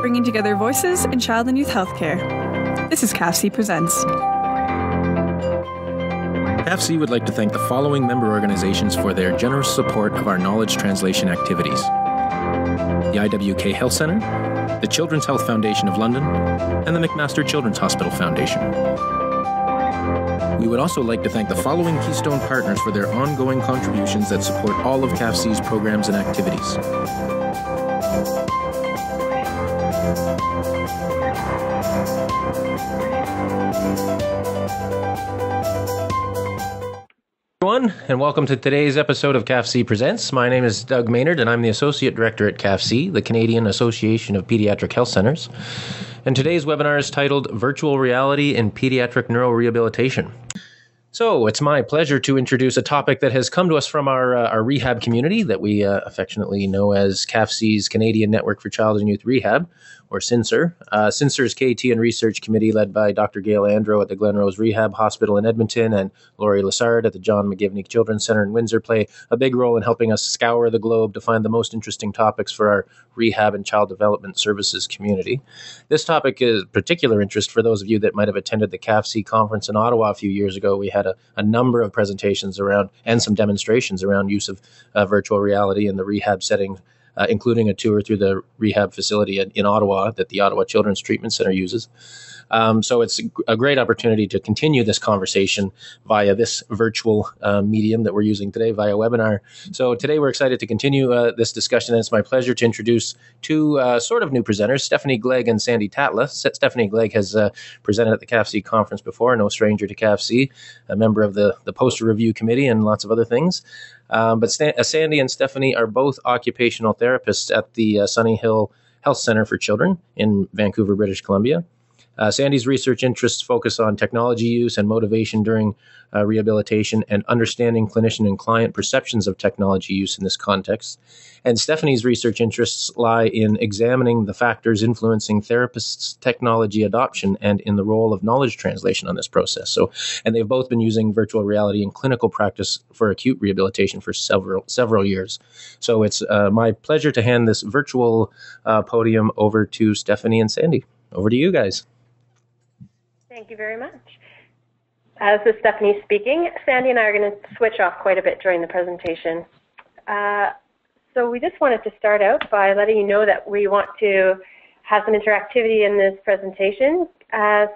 bringing together voices in child and youth healthcare. This is CAFC Presents. CAFC would like to thank the following member organizations for their generous support of our knowledge translation activities: the IWK Health Centre, the Children's Health Foundation of London, and the McMaster Children's Hospital Foundation. We would also like to thank the following Keystone partners for their ongoing contributions that support all of CAFC's programs and activities: everyone, and welcome to today's episode of CAFC Presents. My name is Doug Maynard, and I'm the Associate Director at CAFC, the Canadian Association of Paediatric Health Centres. And today's webinar is titled Virtual Reality in Pediatric Neurorehabilitation. So it's my pleasure to introduce a topic that has come to us from our rehab community that we affectionately know as CAFC's Canadian Network for Child and Youth Rehab, or CINSER. CINSER's KT and Research Committee, led by Dr. Gail Andro at the Glenrose Rehab Hospital in Edmonton and Laurie Lassard at the John McGivney Children's Centre in Windsor, play a big role in helping us scour the globe to find the most interesting topics for our rehab and child development services community. This topic is of particular interest for those of you that might have attended the CAFC conference in Ottawa a few years ago. We had a number of presentations around and some demonstrations around use of virtual reality in the rehab setting, including a tour through the rehab facility in Ottawa that the Ottawa Children's Treatment Centre uses. So it's a great opportunity to continue this conversation via this virtual medium that we're using today, via webinar. So today we're excited to continue this discussion, and it's my pleasure to introduce two sort of new presenters, Stephanie Glegg and Sandy Tatla. Stephanie Glegg has presented at the CAFC conference before, no stranger to CAFC, a member of the poster review committee and lots of other things. But Sandy and Stephanie are both occupational therapists at the Sunny Hill Health Centre for Children in Vancouver, British Columbia. Sandy's research interests focus on technology use and motivation during rehabilitation and understanding clinician and client perceptions of technology use in this context. And Stephanie's research interests lie in examining the factors influencing therapists' technology adoption and in the role of knowledge translation on this process. And they've both been using virtual reality in clinical practice for acute rehabilitation for several years. So it's my pleasure to hand this virtual podium over to Stephanie and Sandy. Over to you guys. Thank you very much. This is Stephanie speaking. Sandy and I are going to switch off quite a bit during the presentation. So we just wanted to start out by letting you know that we want to have some interactivity in this presentation.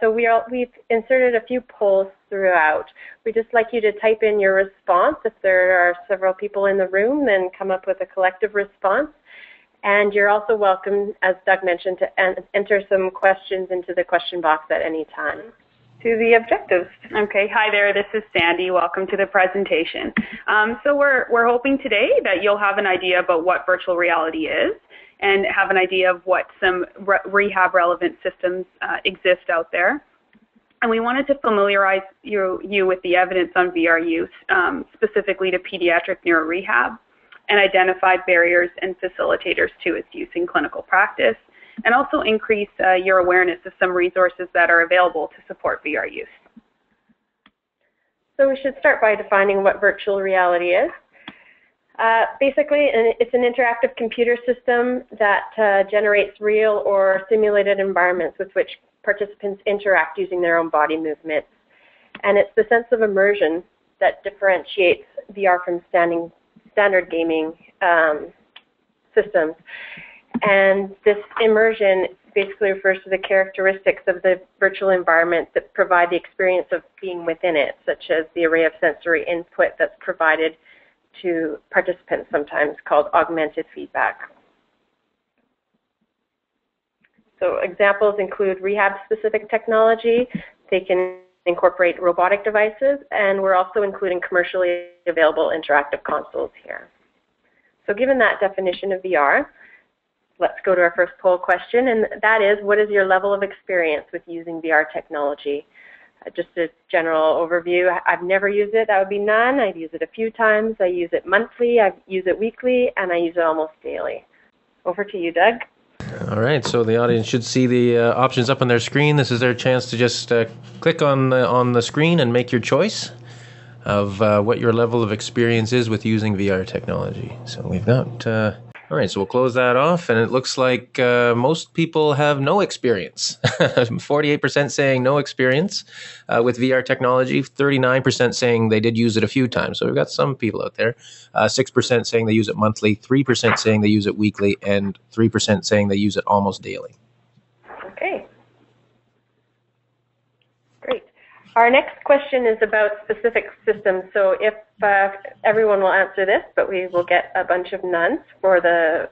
So we've inserted a few polls throughout. We'd just like you to type in your response. If there are several people in the room, then come up with a collective response. And you're also welcome, as Doug mentioned, to enter some questions into the question box at any time. To the objectives. Okay, hi there, this is Sandy. Welcome to the presentation. So we're hoping today that you'll have an idea about what virtual reality is and have an idea of what some rehab relevant systems exist out there. And we wanted to familiarize you with the evidence on VR use, specifically to pediatric neurorehab, and identify barriers and facilitators to its use in clinical practice, and also increase your awareness of some resources that are available to support VR use. So we should start by defining what virtual reality is. Basically, it's an interactive computer system that generates real or simulated environments with which participants interact using their own body movements. And it's the sense of immersion that differentiates VR from standard gaming systems. And this immersion basically refers to the characteristics of the virtual environment that provide the experience of being within it, such as the array of sensory input that's provided to participants, sometimes called augmented feedback. So examples include rehab-specific technology. They can incorporate robotic devices, and we're also including commercially available interactive consoles here. So given that definition of VR, let's go to our first poll question, and that is, what is your level of experience with using VR technology? Just a general overview, I've never used it, that would be none. I've used it a few times, I use it monthly, I use it weekly, and I use it almost daily. Over to you, Doug. All right, so the audience should see the options up on their screen. This is their chance to just click on the screen and make your choice of what your level of experience is with using VR technology. So we've got All right, so we'll close that off, and it looks like most people have no experience. 48% saying no experience with VR technology, 39% saying they did use it a few times. So we've got some people out there. 6% saying they use it monthly, 3% saying they use it weekly, and 3% saying they use it almost daily. Okay. Great. Our next question is about specific systems. So if everyone will answer this, but we will get a bunch of nones for the,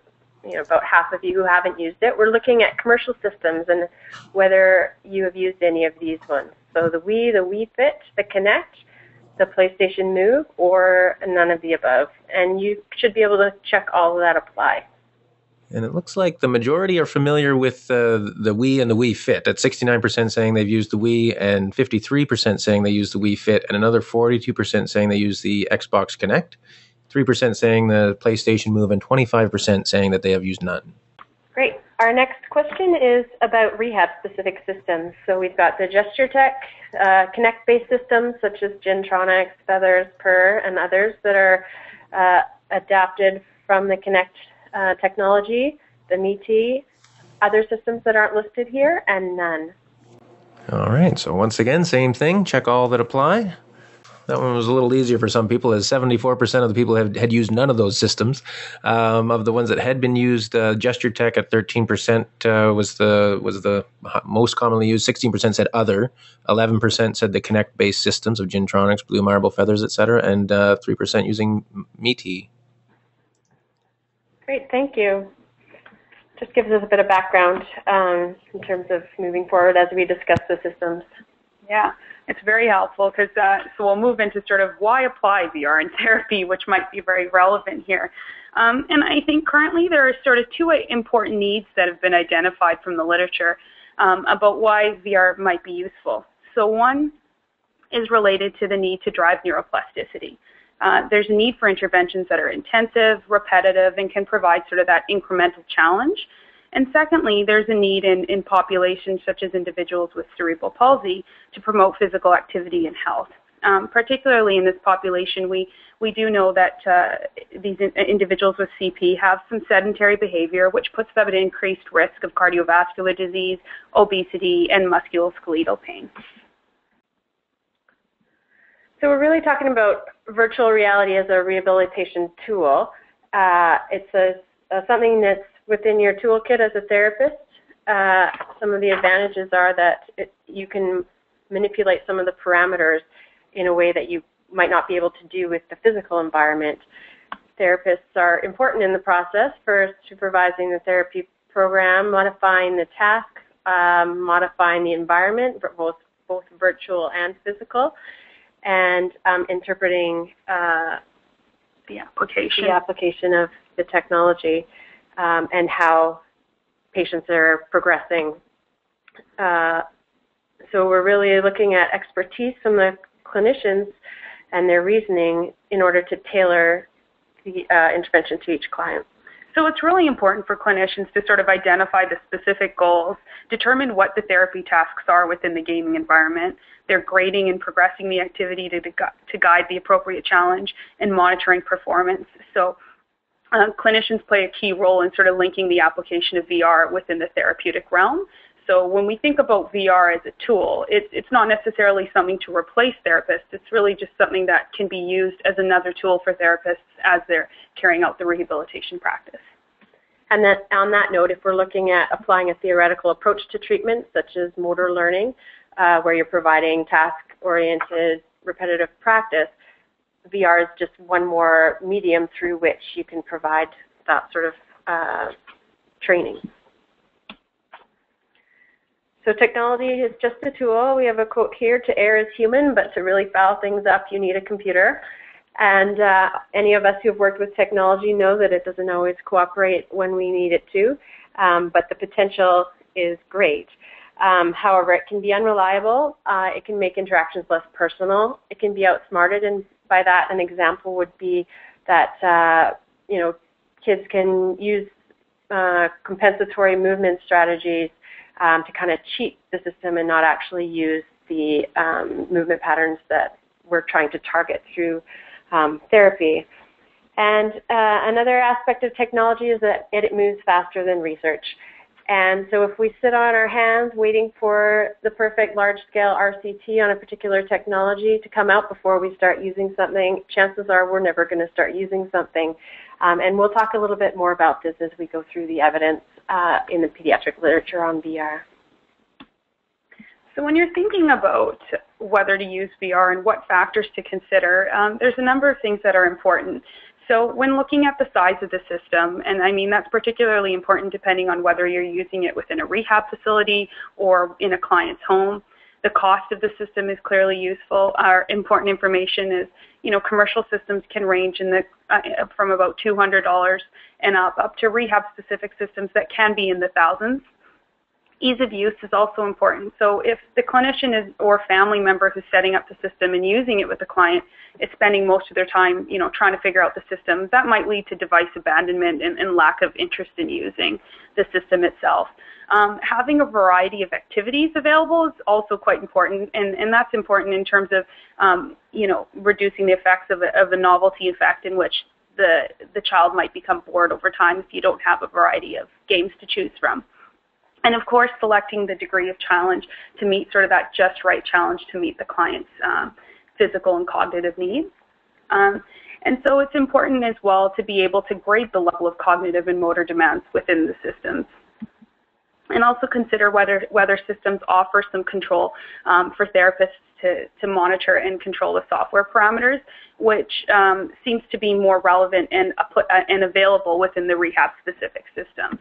about half of you who haven't used it. We're looking at commercial systems and whether you have used any of these ones. So the Wii, the Wii Fit, the Kinect, the PlayStation Move, or none of the above. And you should be able to check all of that apply. And it looks like the majority are familiar with the Wii and the Wii Fit. At 69% saying they've used the Wii, and 53% saying they use the Wii Fit, and another 42% saying they use the Xbox Kinect, 3% saying the PlayStation Move, and 25% saying that they have used none. Great. Our next question is about rehab-specific systems. So we've got the gesture tech, Kinect-based systems such as Gentronics, Feathers, Purr, and others that are adapted from the Kinect technology, the Mitii, other systems that aren't listed here, and none. All right, so once again, same thing, check all that apply. That one was a little easier for some people, as 74% of the people had used none of those systems. Of the ones that had been used, gesture tech at 13% was the most commonly used. 16% said other, 11% said the Kinect-based systems of Gentronics, Blue Marble, Feathers, etc., and 3% using Mitii. Great, thank you. Just gives us a bit of background in terms of moving forward as we discuss the systems. Yeah, it's very helpful because so we'll move into sort of why apply VR in therapy, which might be very relevant here. And I think currently there are sort of two important needs that have been identified from the literature about why VR might be useful. So one is related to the need to drive neuroplasticity. There's a need for interventions that are intensive, repetitive, and can provide sort of that incremental challenge. And secondly, there's a need in populations such as individuals with cerebral palsy to promote physical activity and health. Particularly in this population, we do know that these individuals with CP have some sedentary behavior, which puts them at increased risk of cardiovascular disease, obesity, and musculoskeletal pain. So we're really talking about virtual reality as a rehabilitation tool. It's something that's within your toolkit as a therapist. Some of the advantages are that you can manipulate some of the parameters in a way that you might not be able to do with the physical environment. Therapists are important in the process for supervising the therapy program, modifying the task, modifying the environment, both virtual and physical, and interpreting the application of the technology and how patients are progressing. So we're really looking at expertise from the clinicians and their reasoning in order to tailor the intervention to each client. So it's really important for clinicians to sort of identify the specific goals, determine what the therapy tasks are within the gaming environment, their grading and progressing the activity to guide the appropriate challenge, and monitoring performance. So clinicians play a key role in sort of linking the application of VR within the therapeutic realm. So when we think about VR as a tool, it's not necessarily something to replace therapists. It's really just something that can be used as another tool for therapists as they're carrying out the rehabilitation practice. And then on that note, if we're looking at applying a theoretical approach to treatment, such as motor learning, where you're providing task-oriented repetitive practice, VR is just one more medium through which you can provide that sort of training. So technology is just a tool. We have a quote here: to err is human, but to really foul things up, you need a computer. And any of us who have worked with technology know that it doesn't always cooperate when we need it to, but the potential is great. However, it can be unreliable. It can make interactions less personal. It can be outsmarted, and by that, an example would be that kids can use compensatory movement strategies to kind of cheat the system and not actually use the movement patterns that we're trying to target through therapy. And another aspect of technology is that it moves faster than research. And so if we sit on our hands waiting for the perfect large-scale RCT on a particular technology to come out before we start using something, chances are we're never going to start using something. And we'll talk a little bit more about this as we go through the evidence in the pediatric literature on VR. So when you're thinking about whether to use VR and what factors to consider, there's a number of things that are important. So when looking at the size of the system, and I mean that's particularly important depending on whether you're using it within a rehab facility or in a client's home, the cost of the system is clearly useful. Our important information is, commercial systems can range in the from about $200 and up to rehab-specific systems that can be in the thousands. Ease of use is also important. So if the clinician or family member who's setting up the system and using it with the client is spending most of their time, trying to figure out the system, that might lead to device abandonment and lack of interest in using the system itself. Having a variety of activities available is also quite important, and that's important in terms of, reducing the effects of a novelty effect in which the child might become bored over time if you don't have a variety of games to choose from. And of course, selecting the degree of challenge to meet sort of that just right challenge to meet the client's physical and cognitive needs. And so it's important as well to be able to grade the level of cognitive and motor demands within the systems. And also consider whether systems offer some control for therapists to monitor and control the software parameters, which seems to be more relevant and available within the rehab-specific systems.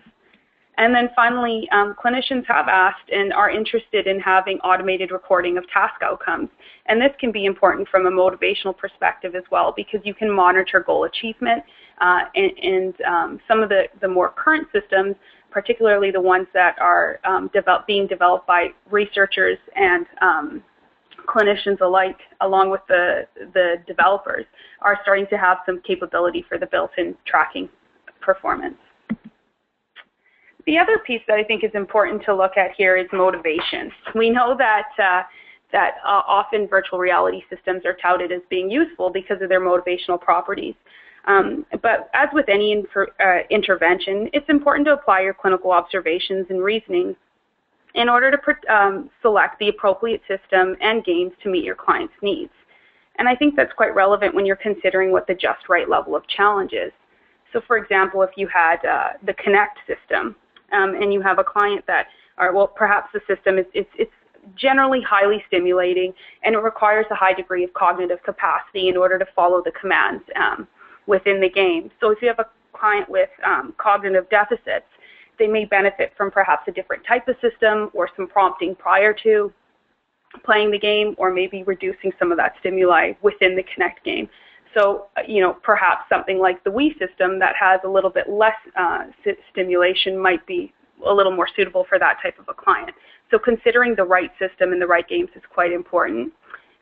And then finally, clinicians have asked and are interested in having automated recording of task outcomes. And this can be important from a motivational perspective as well, because you can monitor goal achievement. And some of the more current systems, particularly the ones that are being developed by researchers and clinicians alike, along with the developers, are starting to have some capability for the built-in tracking performance. The other piece that I think is important to look at here is motivation. We know that often virtual reality systems are touted as being useful because of their motivational properties. But as with any intervention, it's important to apply your clinical observations and reasoning in order to select the appropriate system and games to meet your client's needs. And I think that's quite relevant when you're considering what the just right level of challenge is. So for example, if you had the Kinect system, and you have a client that, perhaps the system it's generally highly stimulating, and it requires a high degree of cognitive capacity in order to follow the commands within the game. So if you have a client with cognitive deficits, they may benefit from perhaps a different type of system or some prompting prior to playing the game, or maybe reducing some of that stimuli within the Kinect game. So, perhaps something like the Wii system that has a little bit less stimulation might be a little more suitable for that type of a client. So considering the right system and the right games is quite important.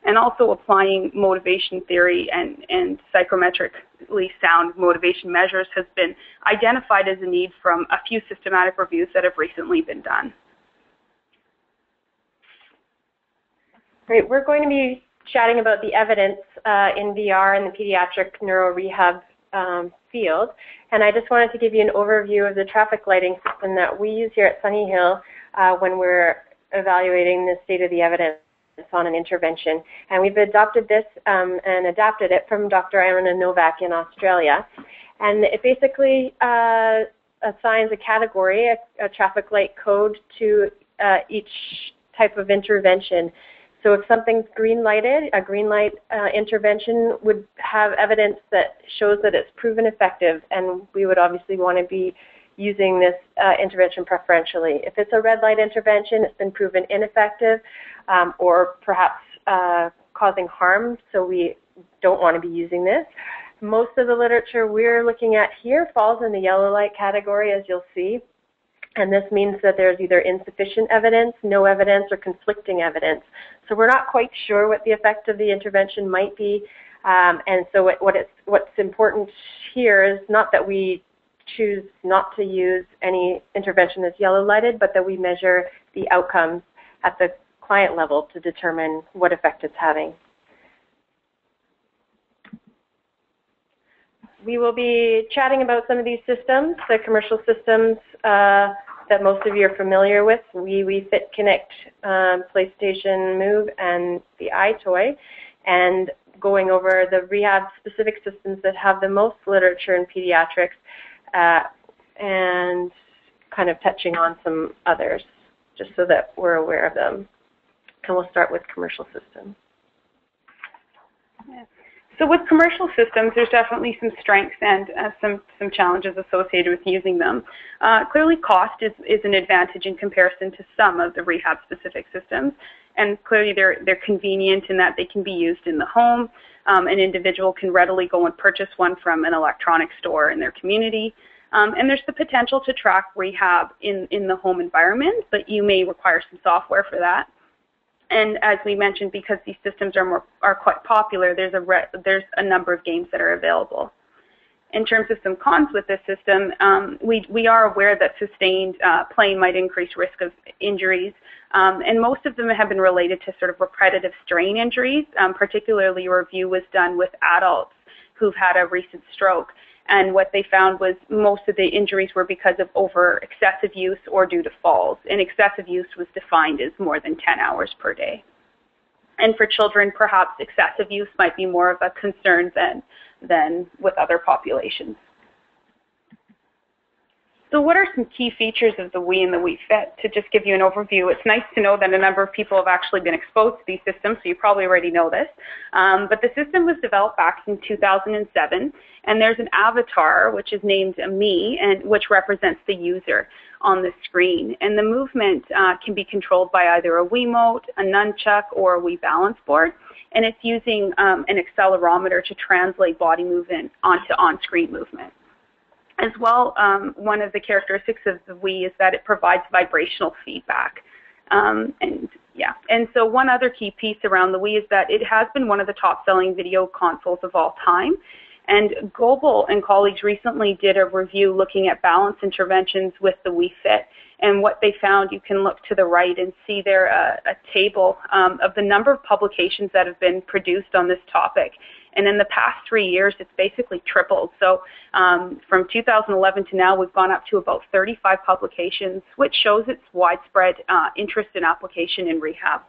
And also applying motivation theory and psychometrically sound motivation measures has been identified as a need from a few systematic reviews that have recently been done. Great. We're going to be chatting about the evidence in VR in the pediatric neurorehab field. And I just wanted to give you an overview of the traffic lighting system that we use here at Sunny Hill when we're evaluating the state of the evidence on an intervention. And we've adopted this and adapted it from Dr. Anna Novak in Australia. And it basically assigns a category, a traffic light code to each type of intervention. So if something's green lighted, a green light intervention would have evidence that shows that it's proven effective, and we would obviously want to be using this intervention preferentially. If it's a red light intervention, it's been proven ineffective or perhaps causing harm, so we don't want to be using this. Most of the literature we're looking at here falls in the yellow light category, as you'll see. And this means that there's either insufficient evidence, no evidence, or conflicting evidence. So we're not quite sure what the effect of the intervention might be. And so what's important here is not that we choose not to use any intervention that's yellow lighted, but that we measure the outcomes at the client level to determine what effect it's having. we will be chatting about some of these systems, the commercial systems that most of you are familiar with, Wii Fit, Kinect, PlayStation Move, and the iToy, and going over the rehab-specific systems that have the most literature in pediatrics, and kind of touching on some others, just so that we're aware of them. And we'll start with commercial systems. Yeah. So with commercial systems, there's definitely some strengths and some challenges associated with using them. Clearly, cost is an advantage in comparison to some of the rehab-specific systems, and clearly they're convenient in that they can be used in the home. An individual can readily go and purchase one from an electronic store in their community. And there's the potential to track rehab in the home environment, but you may require some software for that. And as we mentioned, because these systems are quite popular, there's a number of games that are available. In terms of some cons with this system, we are aware that sustained playing might increase risk of injuries, and most of them have been related to sort of repetitive strain injuries. Particularly, a review was done with adults who've had a recent stroke. And what they found was most of the injuries were because of excessive use or due to falls. And excessive use was defined as more than 10 hours per day. And for children, perhaps excessive use might be more of a concern than with other populations. So what are some key features of the Wii and the Wii Fit? To just give you an overview, it's nice to know that a number of people have actually been exposed to these systems, so you probably already know this. But the system was developed back in 2007, and there's an avatar, which is named Me, and which represents the user on the screen. And the movement can be controlled by either a Wiimote, a nunchuck, or a Wii balance board. And it's using an accelerometer to translate body movement onto on-screen movement. As well, one of the characteristics of the Wii is that it provides vibrational feedback. And so one other key piece around the Wii is that it has been one of the top-selling video consoles of all time. And Goebel and colleagues recently did a review looking at balance interventions with the Wii Fit. And what they found, you can look to the right and see there a table of the number of publications that have been produced on this topic. And in the past 3 years, it's basically tripled. So from 2011 to now, we've gone up to about 35 publications, which shows its widespread interest in application in rehab.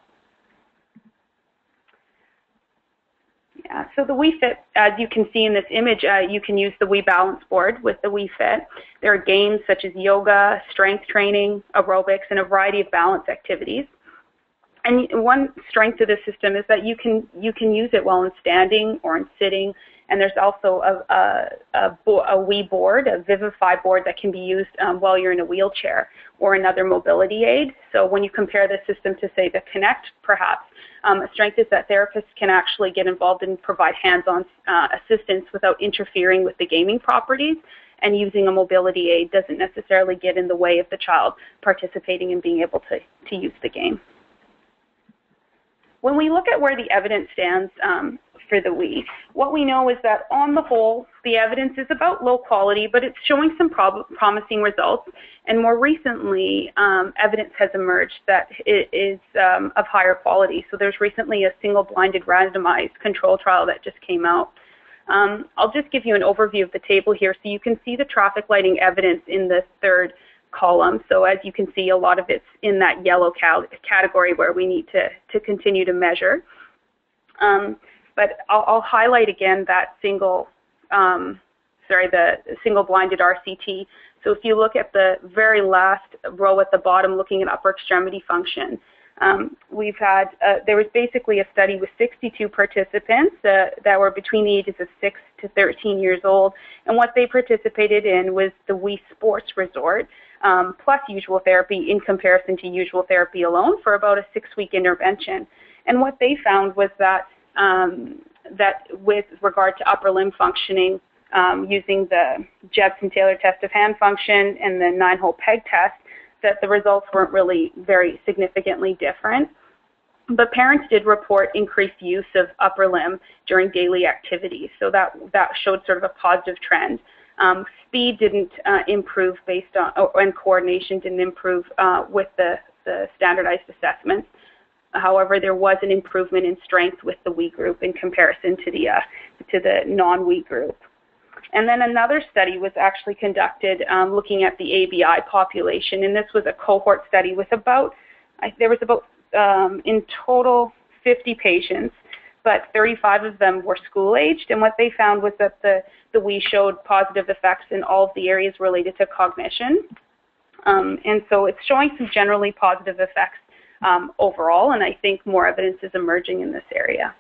Yeah, so the Wii Fit, as you can see in this image, you can use the Wii balance board with the Wii Fit. There are games such as yoga, strength training, aerobics, and a variety of balance activities. And one strength of this system is that you can use it while in standing or in sitting. And there's also a Wii board, a Vivify board that can be used while you're in a wheelchair or another mobility aid. So when you compare the system to, say, the Kinect, perhaps, a strength is that therapists can actually get involved and provide hands-on assistance without interfering with the gaming properties. And using a mobility aid doesn't necessarily get in the way of the child participating and being able to use the game. When we look at where the evidence stands for the Wii, what we know is that on the whole, the evidence is about low quality, but it's showing some promising results. And more recently, evidence has emerged that it is of higher quality. So there's recently a single-blinded randomized control trial that just came out. I'll just give you an overview of the table here so you can see the traffic lighting evidence in the third column. So as you can see, a lot of it's in that yellow category where we need to continue to measure. But I'll highlight again that the single-blinded RCT. So if you look at the very last row at the bottom, looking at upper extremity function, we've had, there was basically a study with 62 participants that were between the ages of 6 to 13 years old, and what they participated in was the Wii Sports Resort, plus usual therapy in comparison to usual therapy alone for about a 6-week intervention. And what they found was that, that with regard to upper limb functioning, using the Jepson-Taylor test of hand function and the 9-hole peg test, that the results weren't really very significantly different. But parents did report increased use of upper limb during daily activities, so that showed sort of a positive trend. Speed didn't improve based on, and coordination didn't improve with the standardized assessments. However, there was an improvement in strength with the Wii group in comparison to the non-Wii group. And then another study was actually conducted looking at the ABI population, and this was a cohort study with there was about in total 50 patients, but 35 of them were school-aged, and what they found was that the Wii showed positive effects in all of the areas related to cognition. And so it's showing some generally positive effects overall, and I think more evidence is emerging in this area.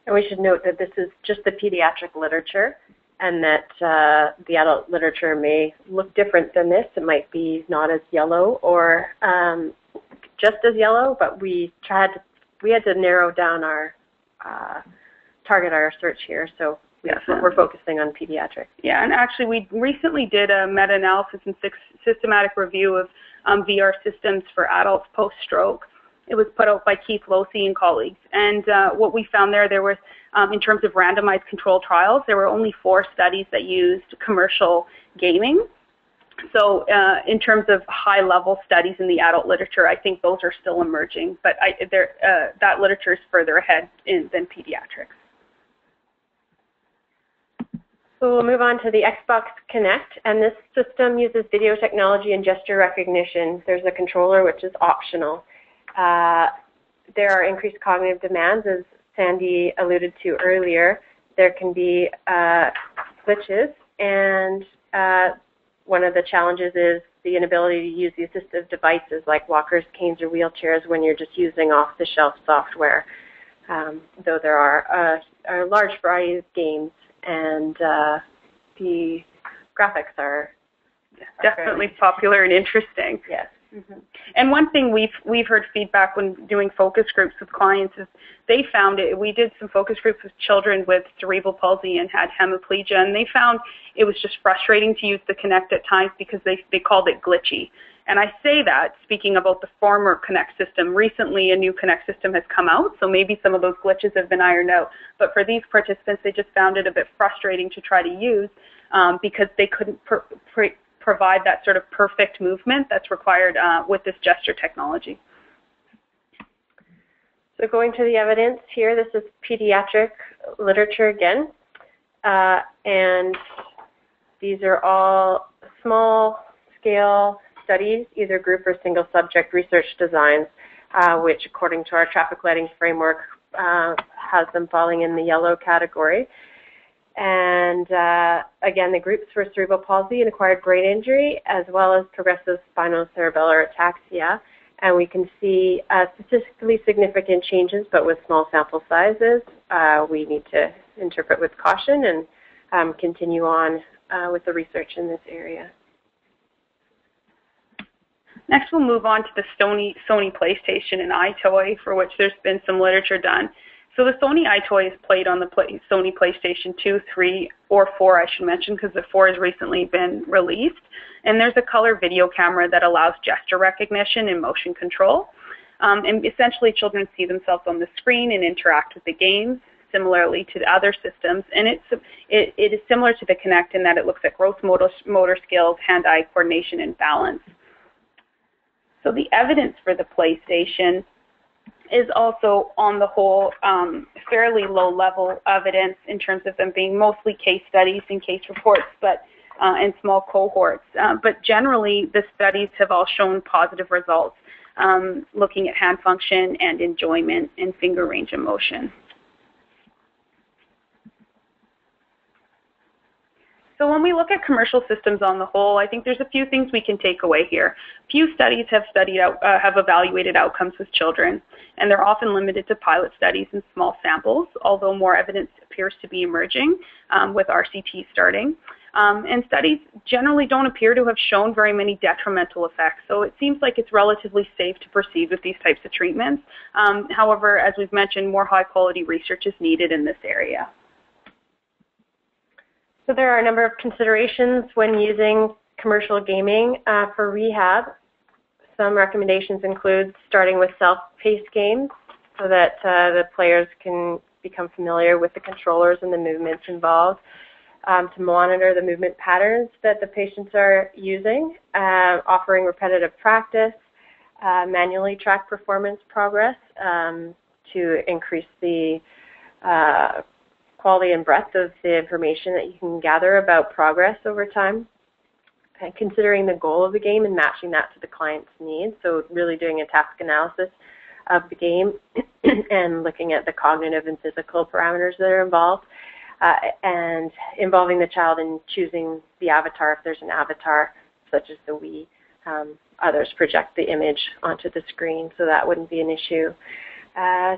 And we should note that this is just the pediatric literature, and that the adult literature may look different than this. It might be not as yellow or just as yellow, but we had to narrow down our target our search here. So we're focusing on pediatric. Yeah, and actually we recently did a meta-analysis and systematic review of VR systems for adults post-stroke. It was put out by Keith Losey and colleagues. And what we found there was, in terms of randomized controlled trials, there were only 4 studies that used commercial gaming. So in terms of high-level studies in the adult literature, I think those are still emerging. But that literature is further ahead than pediatrics. So we'll move on to the Xbox Kinect, and this system uses video technology and gesture recognition. There's a controller, which is optional. There are increased cognitive demands, as Sandy alluded to earlier. There can be glitches, and one of the challenges is the inability to use the assistive devices like walkers, canes, or wheelchairs when you're just using off-the-shelf software, though there are a large variety of games, and the graphics are definitely popular and interesting. Yes. Mm-hmm. And one thing we've heard feedback when doing focus groups with clients is they found it. We did some focus groups with children with cerebral palsy and had hemiplegia, and they found it was just frustrating to use the Kinect at times because they called it glitchy. And I say that speaking about the former Kinect system. Recently, a new Kinect system has come out, so maybe some of those glitches have been ironed out. But for these participants, they just found it a bit frustrating to try to use because they couldn't provide that sort of perfect movement that's required with this gesture technology. So going to the evidence here, this is pediatric literature again, and these are all small-scale studies, either group or single subject research designs, which according to our traffic lighting framework has them falling in the yellow category. And again, the groups were cerebral palsy and acquired brain injury, as well as progressive spinocerebellar ataxia. And we can see statistically significant changes, but with small sample sizes. We need to interpret with caution and continue on with the research in this area. Next, we'll move on to the Sony PlayStation and iToy, for which there's been some literature done. So the Sony iToy is played on the Sony PlayStation 2, 3, or 4, I should mention, because the 4 has recently been released. And there's a color video camera that allows gesture recognition and motion control. And essentially, children see themselves on the screen and interact with the games, similarly to the other systems. And it is similar to the Kinect in that it looks at gross motor skills, hand-eye coordination, and balance. So the evidence for the PlayStation is also, on the whole, fairly low-level evidence in terms of them being mostly case studies and case reports, but in small cohorts. But generally, the studies have all shown positive results, looking at hand function and enjoyment and finger range of motion. So when we look at commercial systems on the whole, I think there's a few things we can take away here. Few studies have evaluated outcomes with children, and they're often limited to pilot studies and small samples, although more evidence appears to be emerging with RCT starting. And studies generally don't appear to have shown very many detrimental effects, so it seems like it's relatively safe to proceed with these types of treatments. However, as we've mentioned, more high-quality research is needed in this area. So there are a number of considerations when using commercial gaming for rehab. Some recommendations include starting with self-paced games so that the players can become familiar with the controllers and the movements involved, to monitor the movement patterns that the patients are using, offering repetitive practice, manually track performance progress to increase the quality and breadth of the information that you can gather about progress over time, and considering the goal of the game and matching that to the client's needs. So really doing a task analysis of the game and looking at the cognitive and physical parameters that are involved, and involving the child in choosing the avatar if there's an avatar, such as the Wii. Others project the image onto the screen, so that wouldn't be an issue.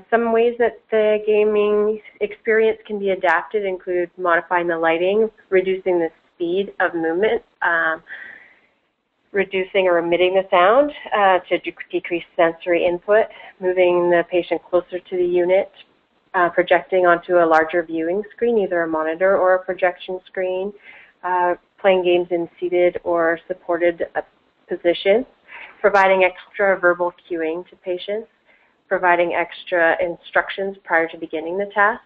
Some ways that the gaming experience can be adapted include modifying the lighting, reducing the speed of movement, reducing or omitting the sound to decrease sensory input, moving the patient closer to the unit, projecting onto a larger viewing screen, either a monitor or a projection screen, playing games in seated or supported position, providing extra verbal cueing to patients, providing extra instructions prior to beginning the task,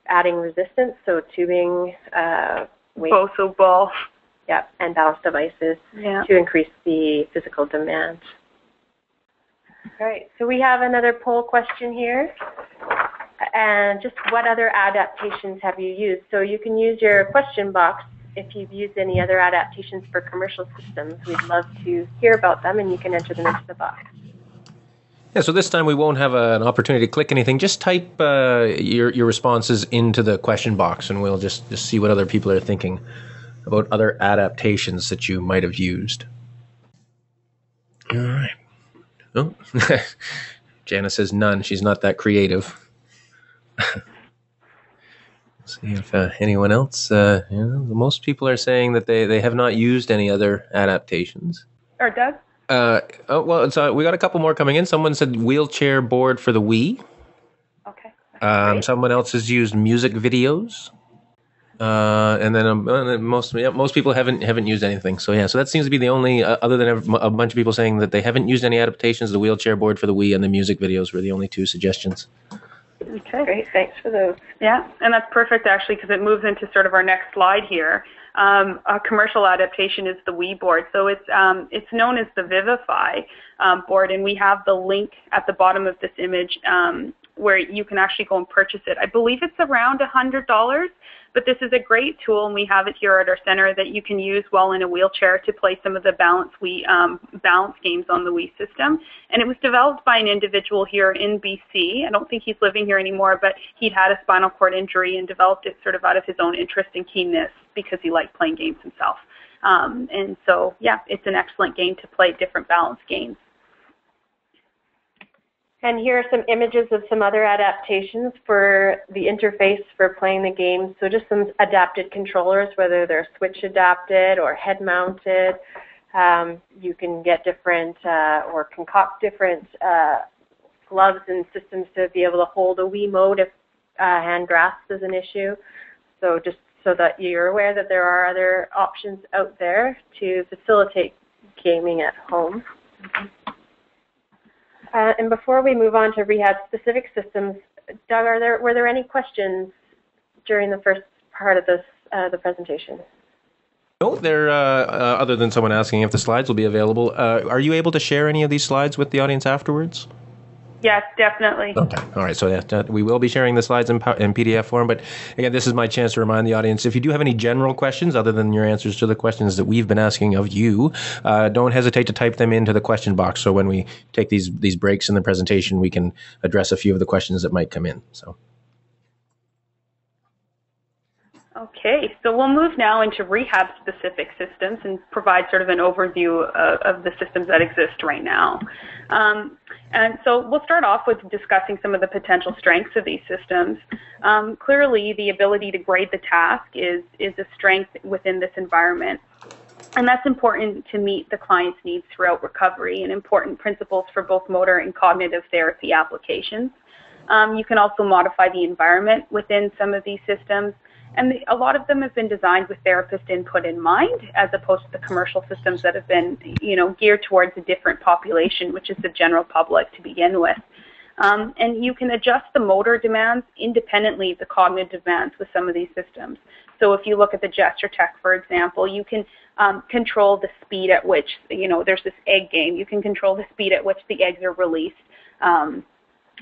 adding resistance, so tubing, weight, Boso ball. Yep, and balance devices to increase the physical demand. All right, so we have another poll question here. And just what other adaptations have you used? So you can use your question box if you've used any other adaptations for commercial systems. We'd love to hear about them, and you can enter them into the box. Yeah, so this time we won't have an opportunity to click anything. Just type your responses into the question box, and we'll just see what other people are thinking about other adaptations that you might have used. All right. Oh, Jana says none. She's not that creative. See if anyone else. Most people are saying that they have not used any other adaptations. Or Doug? We got a couple more coming in. Someone said wheelchair board for the Wii. Okay. Someone else has used music videos. And then most people haven't used anything. So that seems to be the only, other than a bunch of people saying that they haven't used any adaptations. The wheelchair board for the Wii and the music videos were the only two suggestions. Okay. Great, thanks for those. Yeah, and that's perfect actually, because it moves into sort of our next slide here. A commercial adaptation is the Wii board. So it's known as the Vivify board, and we have the link at the bottom of this image where you can actually go and purchase it. I believe it's around $100, but this is a great tool, and we have it here at our center that you can use while in a wheelchair to play some of the balance games on the Wii system. And it was developed by an individual here in BC. I don't think he's living here anymore, but he'd had a spinal cord injury and developed it sort of out of his own interest and keenness because he liked playing games himself. And so, yeah, it's an excellent game to play different balance games. And here are some images of some other adaptations for the interface for playing the game. So just some adapted controllers, whether they're switch adapted or head mounted. You can get different or concoct different gloves and systems to be able to hold a Wii mode if hand grasp is an issue. So just so that you're aware that there are other options out there to facilitate gaming at home. And before we move on to rehab-specific systems, Doug, were there any questions during the first part of this the presentation? No, there. Other than someone asking if the slides will be available, are you able to share any of these slides with the audience afterwards? Yes, definitely. Okay. All right. So we will be sharing the slides in PDF form. But again, this is my chance to remind the audience, if you do have any general questions other than your answers to the questions that we've been asking of you, don't hesitate to type them into the question box. So when we take these breaks in the presentation, we can address a few of the questions that might come in. So. Okay, so we'll move now into rehab-specific systems and provide sort of an overview of the systems that exist right now. And so we'll start off with discussing some of the potential strengths of these systems. Clearly, the ability to grade the task is a strength within this environment. And that's important to meet the client's needs throughout recovery and important principles for both motor and cognitive therapy applications. You can also modify the environment within some of these systems. And a lot of them have been designed with therapist input in mind, as opposed to the commercial systems that have been, geared towards a different population, which is the general public to begin with. And you can adjust the motor demands independently of the cognitive demands with some of these systems. So if you look at the gesture tech, for example, you can control the speed at which, there's this egg game. You can control the speed at which the eggs are released,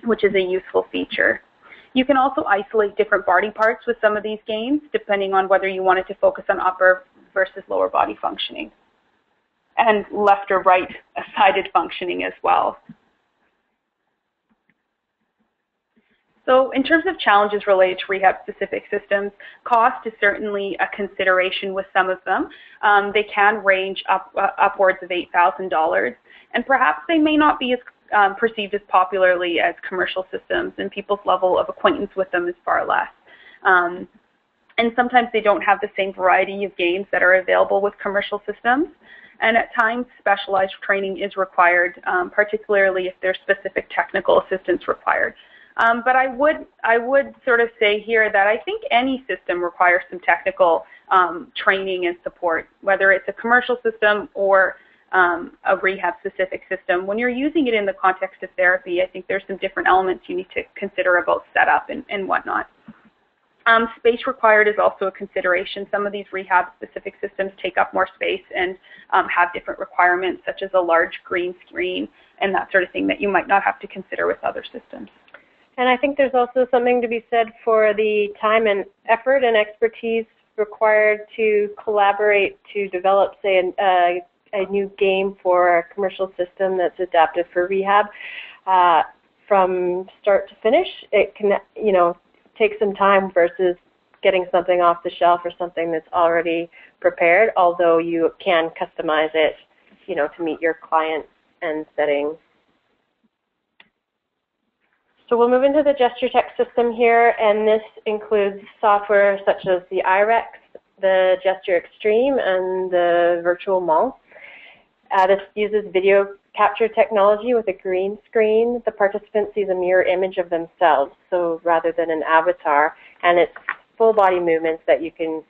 which is a useful feature. You can also isolate different body parts with some of these games, depending on whether you wanted to focus on upper versus lower body functioning, and left or right-sided functioning as well. So in terms of challenges related to rehab-specific systems, cost is certainly a consideration with some of them. They can range upwards of $8,000, and perhaps they may not be as perceived as popularly as commercial systems, and people's level of acquaintance with them is far less. And sometimes they don't have the same variety of games that are available with commercial systems. And at times, specialized training is required, particularly if there's specific technical assistance required. But I would sort of say here that I think any system requires some technical training and support, whether it's a commercial system or a rehab-specific system. When you're using it in the context of therapy, I think there's some different elements you need to consider about setup and whatnot. Space required is also a consideration. Some of these rehab-specific systems take up more space and have different requirements, such as a large green screen and that sort of thing that you might not have to consider with other systems. And I think there's also something to be said for the time and effort and expertise required to collaborate to develop, say, a new game for a commercial system that's adapted for rehab. From start to finish, it can, take some time versus getting something off the shelf or something that's already prepared, although you can customize it, to meet your client and setting. So we'll move into the gesture tech system here, and this includes software such as the IREX, the Gesture Extreme, and the Virtual Mall. This uses video capture technology with a green screen. The participant sees a mirror image of themselves, so rather than an avatar, and it's full body movements that you can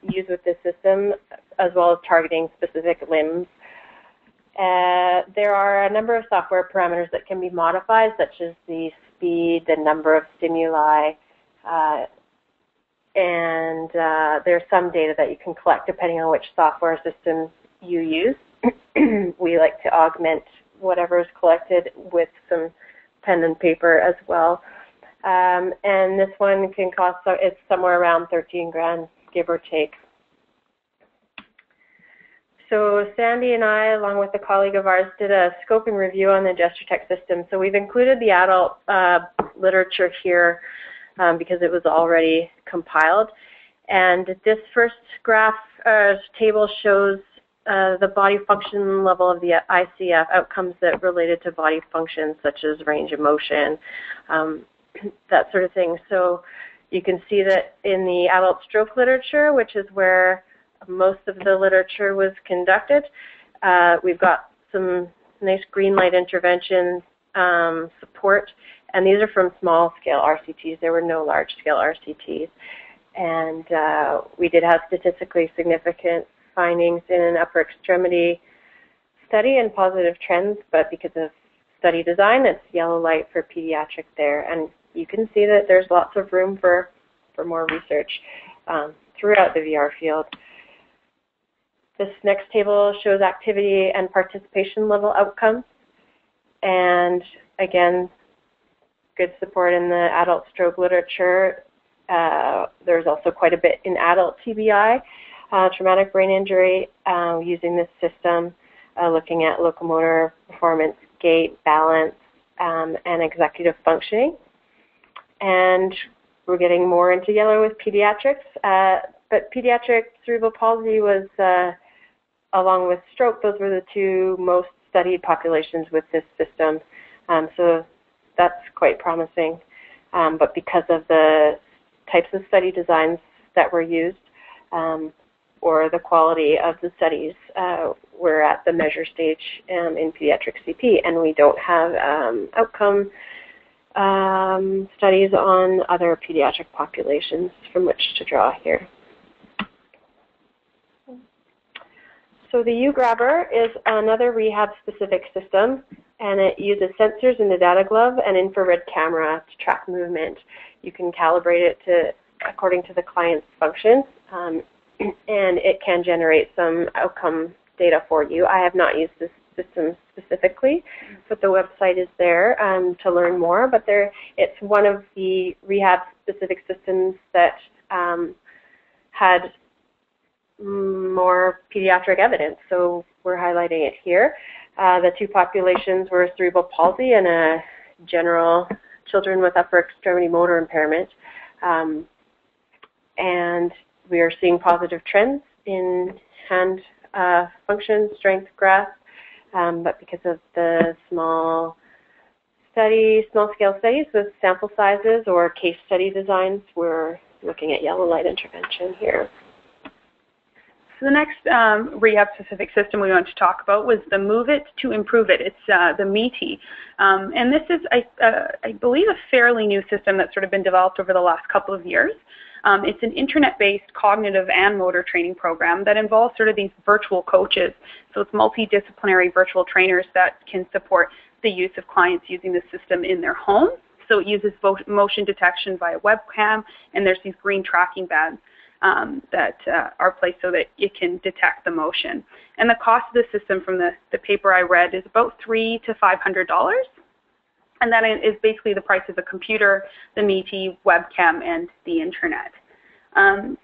use with this system, as well as targeting specific limbs. There are a number of software parameters that can be modified, such as the speed, the number of stimuli, and there's some data that you can collect depending on which software system you use. We like to augment whatever is collected with some pen and paper as well. And this one can cost, it's somewhere around 13 grand, give or take. So Sandy and I, along with a colleague of ours, did a scoping review on the gesture tech system. So we've included the adult literature here because it was already compiled. And this first graph table shows the body function level of the ICF, outcomes that related to body functions such as range of motion, that sort of thing. So you can see that in the adult stroke literature, which is where most of the literature was conducted, we've got some nice green light intervention support, and these are from small scale RCTs. There were no large scale RCTs. And we did have statistically significant findings in an upper extremity study and positive trends, but because of study design, it's yellow light for pediatric there. And you can see that there's lots of room for more research throughout the VR field. This next table shows activity and participation level outcomes. And again, good support in the adult stroke literature. There's also quite a bit in adult TBI, traumatic brain injury, using this system, looking at locomotor performance, gait, balance, and executive functioning. And we're getting more into yellow with pediatrics, but pediatric cerebral palsy was, along with stroke, those were the two most studied populations with this system. So that's quite promising. But because of the types of study designs that were used, or the quality of the studies, we're at the measure stage in pediatric CP, and we don't have outcome studies on other pediatric populations from which to draw here. So the YouGrabber is another rehab-specific system, and it uses sensors in the data glove and infrared camera to track movement. You can calibrate it according to the client's functions, and it can generate some outcome data for you. I have not used this systems specifically, but the website is there to learn more. But it's one of the rehab-specific systems that had more pediatric evidence, so we're highlighting it here. The two populations were cerebral palsy and a general children with upper extremity motor impairment. And we are seeing positive trends in hand function, strength, grasp, but because of the small-scale studies with sample sizes or case study designs, we're looking at yellow light intervention here. So the next rehab-specific system we want to talk about was the Move It to Improve It. It's the Mitii. And this is, I believe, a fairly new system that's sort of been developed over the last couple of years. It's an internet-based cognitive and motor training program that involves sort of these virtual coaches. So it's multidisciplinary virtual trainers that can support the use of clients using the system in their home. So it uses motion detection via webcam, and there's these green tracking bands that are placed so that it can detect the motion. And the cost of the system from the paper I read is about $300 to $500. And that is basically the price of the computer, the Mitii, webcam, and the internet.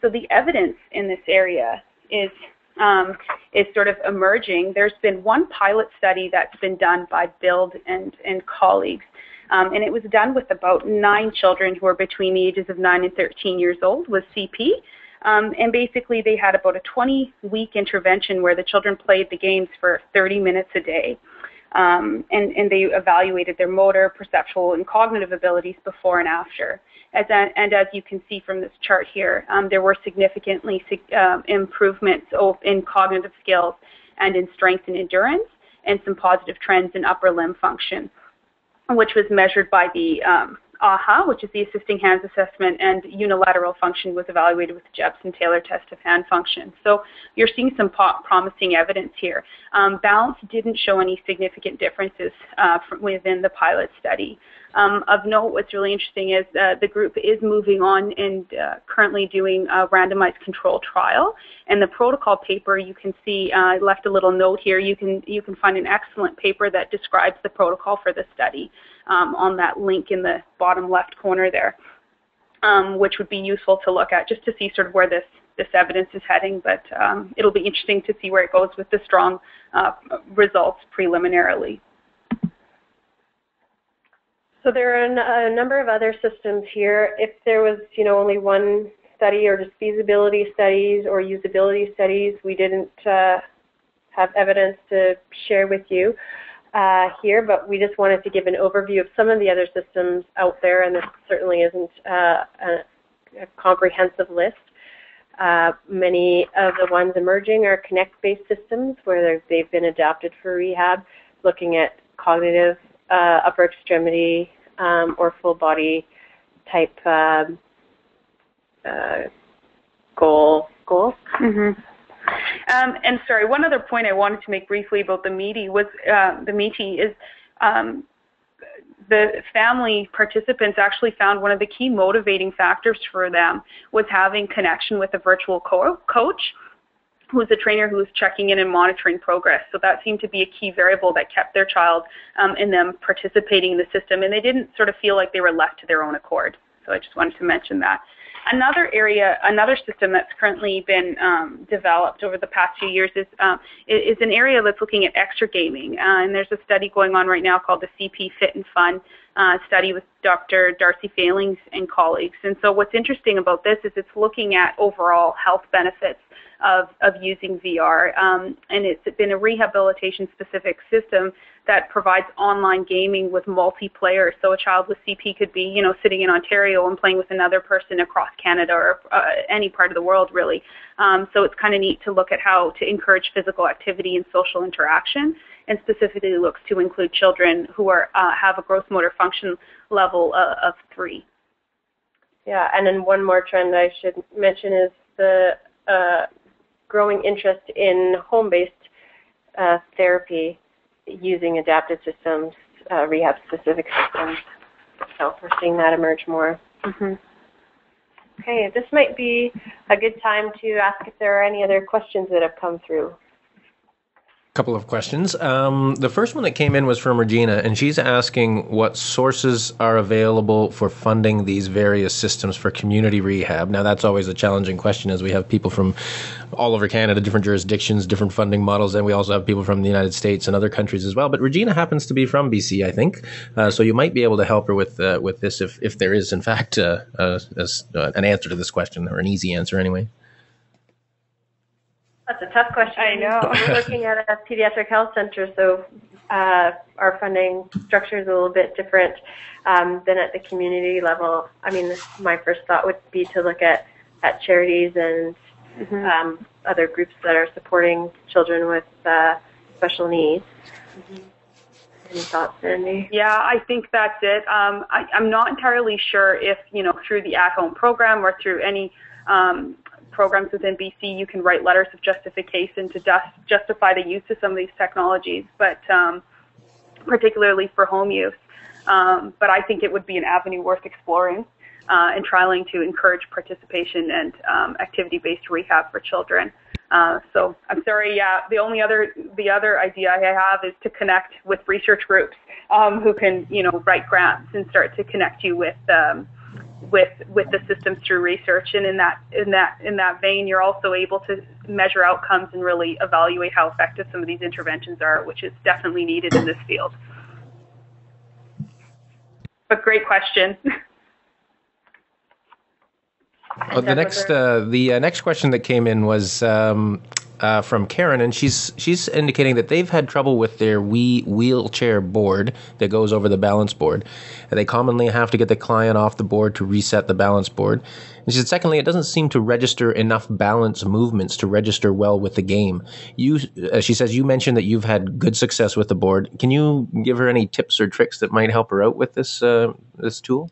So the evidence in this area is sort of emerging. There's been one pilot study that's been done by Build and colleagues. And it was done with about 9 children who are between the ages of 9 and 13 years old with CP. And basically they had about a 20-week intervention where the children played the games for 30 minutes a day. And they evaluated their motor, perceptual, and cognitive abilities before and after. And as you can see from this chart here, there were significantly improvements in cognitive skills and in strength and endurance, and some positive trends in upper limb function, which was measured by the AHA, which is the Assisting Hands Assessment, and unilateral function was evaluated with the Jepson-Taylor test of hand function. So you're seeing some promising evidence here. Balance didn't show any significant differences within the pilot study. Of note, what's really interesting is the group is moving on and currently doing a randomized control trial. And the protocol paper, you can see, I left a little note here. You can find an excellent paper that describes the protocol for the study on that link in the bottom left corner there, which would be useful to look at just to see sort of where this evidence is heading. But it'll be interesting to see where it goes with the strong results preliminarily. So there are a number of other systems here. If there was, only one study or just feasibility studies or usability studies, we didn't have evidence to share with you here, but we just wanted to give an overview of some of the other systems out there, and this certainly isn't a comprehensive list. Many of the ones emerging are Kinect-based systems where they've been adapted for rehab, looking at cognitive, upper extremity, or full body type goals. Mm-hmm. And sorry, one other point I wanted to make briefly about the Mitii was the family participants actually found one of the key motivating factors for them was having connection with a virtual coach who was a trainer who was checking in and monitoring progress. So that seemed to be a key variable that kept their child and them participating in the system, and they didn't sort of feel like they were left to their own accord. So I just wanted to mention that. Another system that's currently been developed over the past few years is an area that's looking at extra gaming. And there's a study going on right now called the CP Fit and Fun study with Dr. Darcy Failings and colleagues. And so what's interesting about this is it's looking at overall health benefits of using VR. And it's been a rehabilitation-specific system that provides online gaming with multiplayer. So a child with CP could be, sitting in Ontario and playing with another person across Canada or any part of the world, really. So it's kind of neat to look at how to encourage physical activity and social interaction, and specifically looks to include children who have a gross motor function level of 3. Yeah, and then one more trend I should mention is the growing interest in home-based therapy using adapted systems, rehab-specific systems. So we're seeing that emerge more. Mm-hmm. Okay, this might be a good time to ask if there are any other questions that have come through. Couple of questions. The first one that came in was from Regina, and she's asking what sources are available for funding these various systems for community rehab. Now, that's always a challenging question, as we have people from all over Canada, different jurisdictions, different funding models, and we also have people from the United States and other countries as well. But Regina happens to be from BC, I think, so you might be able to help her with this if there is, in fact, an answer to this question, or an easy answer anyway. That's a tough question. I know. We're looking at a pediatric health center, so our funding structure is a little bit different than at the community level. I mean, my first thought would be to look at charities and other groups that are supporting children with special needs. Any thoughts, Sandy? Yeah, I think that's it. I'm not entirely sure if, through the at-home program or through any programs within BC, you can write letters of justification to justify the use of some of these technologies, but particularly for home use. But I think it would be an avenue worth exploring and trialing to encourage participation and activity-based rehab for children. So I'm sorry, the other idea I have is to connect with research groups who can, write grants and start to connect you with the systems through research, and in that vein, you're also able to measure outcomes and really evaluate how effective some of these interventions are, which is definitely needed in this field. But great question. Well, the next question that came in was from Karen, and she's indicating that they've had trouble with their wheelchair board that goes over the balance board. They commonly have to get the client off the board to reset the balance board. And she said, secondly, it doesn't seem to register enough balance movements to register well with the game. She says, you mentioned that you've had good success with the board. Can you give her any tips or tricks that might help her out with this tool?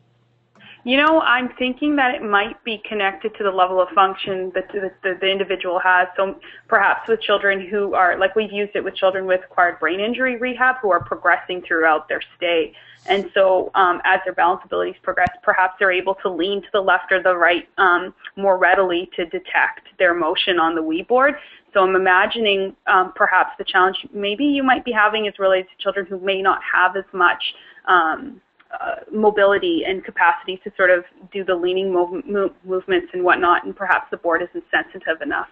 I'm thinking that it might be connected to the level of function that the individual has. So perhaps with children who are, like we've used it with children with acquired brain injury rehab who are progressing throughout their stay. And so as their balance abilities progress, perhaps they're able to lean to the left or the right more readily to detect their motion on the Wii board. So I'm imagining perhaps the challenge maybe you might be having is related to children who may not have as much mobility and capacity to sort of do the leaning movements and whatnot, and perhaps the board isn't sensitive enough.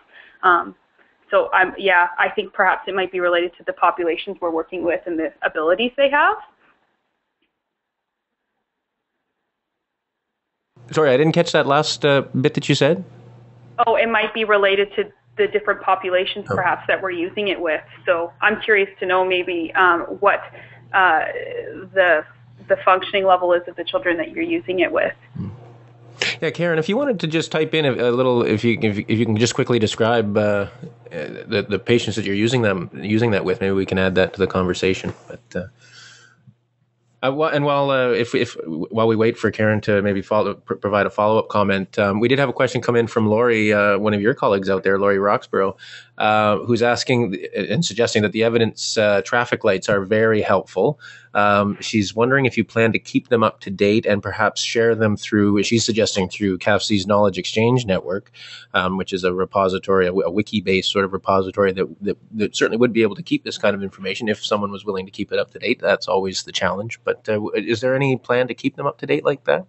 So I think perhaps it might be related to the populations we're working with and the abilities they have. Sorry, I didn't catch that last bit that you said. Oh, it might be related to the different populations perhaps that we're using it with. So I'm curious to know maybe what the functioning level is of the children that you're using it with. Yeah, Karen, if you wanted to just type in a little, if you can just quickly describe the patients that you're using that with, maybe we can add that to the conversation. But while we wait for Karen to maybe provide a follow-up comment, we did have a question come in from Lori, one of your colleagues out there, Lori Roxborough, who's asking and suggesting that the evidence traffic lights are very helpful. She's wondering if you plan to keep them up to date and perhaps share them through, she's suggesting through CAFC's Knowledge Exchange Network, which is a repository, a wiki-based sort of repository that certainly would be able to keep this kind of information if someone was willing to keep it up to date. That's always the challenge. But is there any plan to keep them up to date like that?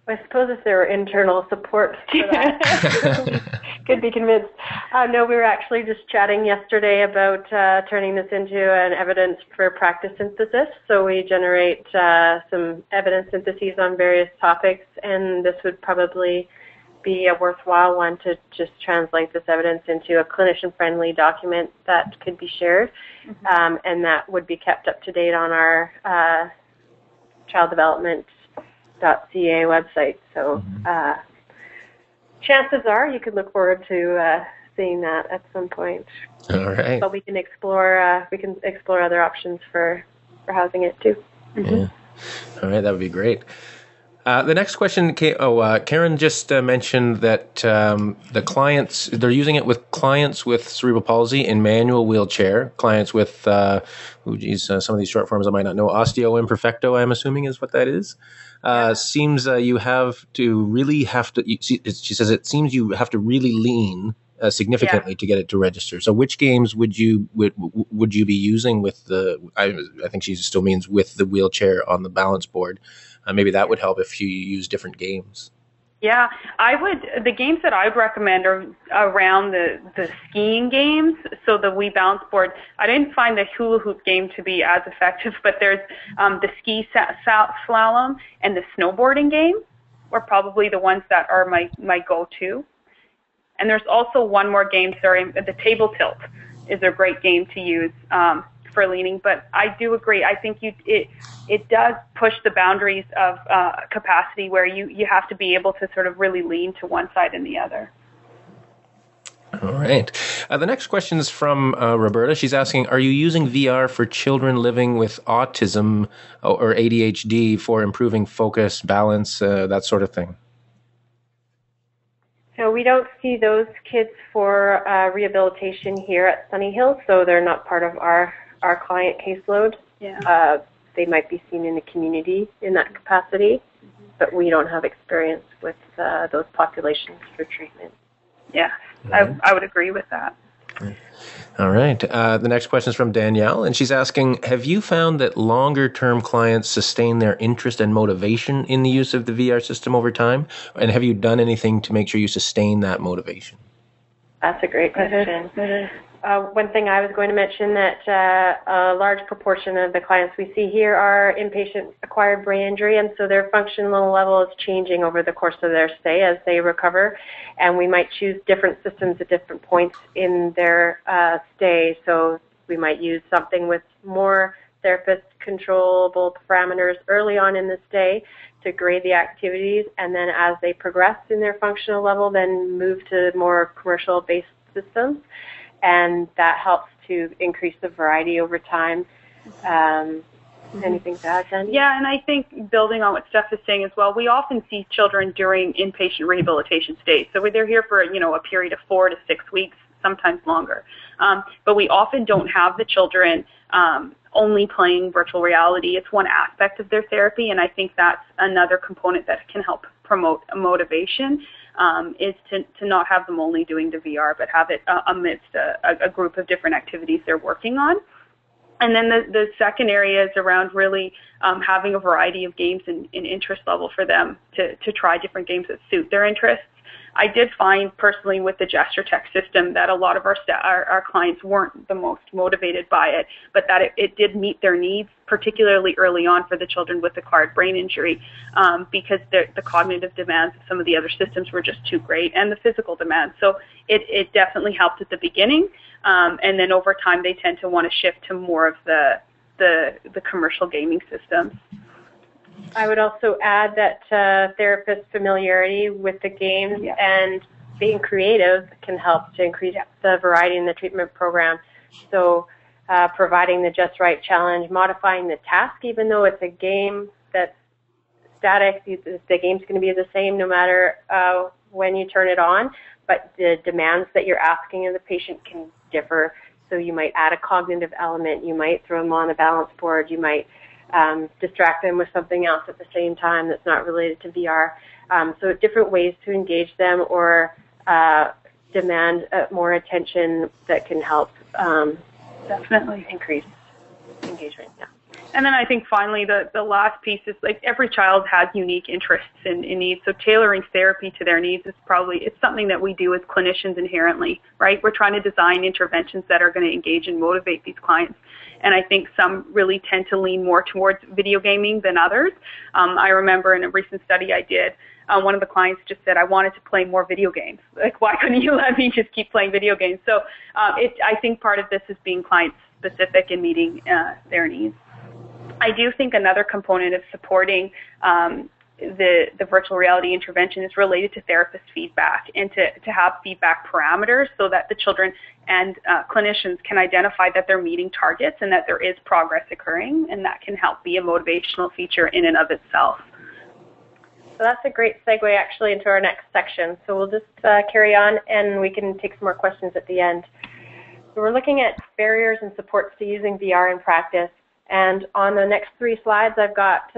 I suppose if there were internal support for that, could be convinced. No, we were actually just chatting yesterday about turning this into an evidence for practice synthesis. So we generate some evidence syntheses on various topics, and this would probably be a worthwhile one to just translate this evidence into a clinician-friendly document that could be shared, and that would be kept up to date on our child development .ca website. So chances are you could look forward to seeing that at some point. All right. But we can explore other options for housing it too. Yeah. All right, that would be great. The next question came, Karen just mentioned that the clients, they're using it with clients with cerebral palsy in manual wheelchair, clients with, some of these short forms I might not know, osteo imperfecto, I'm assuming is what that is. Seems she says it seems you have to really lean significantly to get it to register. So which games would you be using with the, I think she still means with the wheelchair on the balance board? Maybe that would help if you use different games. Yeah, the games that I'd recommend are around the skiing games. So the Wii Balance Board, I didn't find the hula hoop game to be as effective, but there's the ski slalom and the snowboarding game are probably the ones that are my go-to. And there's also one more game, the table tilt is a great game to use for leaning. But I do agree. I think it does push the boundaries of capacity where you have to be able to sort of really lean to one side and the other. All right. The next question is from Roberta. She's asking, are you using VR for children living with autism or ADHD for improving focus, balance, that sort of thing? So we don't see those kids for rehabilitation here at Sunny Hill, so they're not part of our client caseload. Yeah. They might be seen in the community in that capacity, but we don't have experience with those populations for treatment. Yeah, I would agree with that. All right. The next question is from Danielle, and she's asking, have you found that longer-term clients sustain their interest and motivation in the use of the VR system over time? And have you done anything to make sure you sustain that motivation? That's a great question. One thing I was going to mention that a large proportion of the clients we see here are inpatient-acquired brain injury, and so their functional level is changing over the course of their stay as they recover, and we might choose different systems at different points in their stay. So we might use something with more therapist-controllable parameters early on in the stay to grade the activities, and then as they progress in their functional level, then move to more commercial-based systems. And that helps to increase the variety over time. Anything to add, Sandy? Yeah, and I think building on what Steph is saying as well, we often see children during inpatient rehabilitation stays. So they're here for a period of 4 to 6 weeks, sometimes longer. But we often don't have the children only playing virtual reality. It's one aspect of their therapy, and I think that's another component that can help promote motivation. Is to not have them only doing the VR, but have it amidst a group of different activities they're working on. And then the second area is around really having a variety of games and interest level for them to try different games that suit their interests. I did find personally with the gesture tech system that a lot of our clients weren't the most motivated by it, but that it did meet their needs, particularly early on for the children with acquired brain injury, because the cognitive demands of some of the other systems were just too great, and the physical demands. So it definitely helped at the beginning, and then over time they tend to want to shift to more of the commercial gaming systems. I would also add that therapist familiarity with the games and being creative can help to increase the variety in the treatment program. So providing the just right challenge, modifying the task, even though it's a game that's static, the game's going to be the same no matter when you turn it on, but the demands that you're asking of the patient can differ. So you might add a cognitive element, you might throw them on the balance board, you might distract them with something else at the same time that's not related to VR. So different ways to engage them or demand more attention that can help definitely increase engagement. Yeah. And then I think finally the last piece is like every child has unique interests and needs. So tailoring therapy to their needs is it's something that we do as clinicians inherently, right? We're trying to design interventions that are going to engage and motivate these clients. And I think some really tend to lean more towards video gaming than others. I remember in a recent study I did, one of the clients just said, I wanted to play more video games. Like, why couldn't you let me just keep playing video games? So I think part of this is being client-specific and meeting their needs. I do think another component of supporting the virtual reality intervention is related to therapist feedback and to have feedback parameters so that the children and clinicians can identify that they're meeting targets and that there is progress occurring, and that can help be a motivational feature in and of itself. So that's a great segue actually into our next section. So we'll just carry on and we can take some more questions at the end. So we're looking at barriers and supports to using VR in practice. And on the next 3 slides, I've got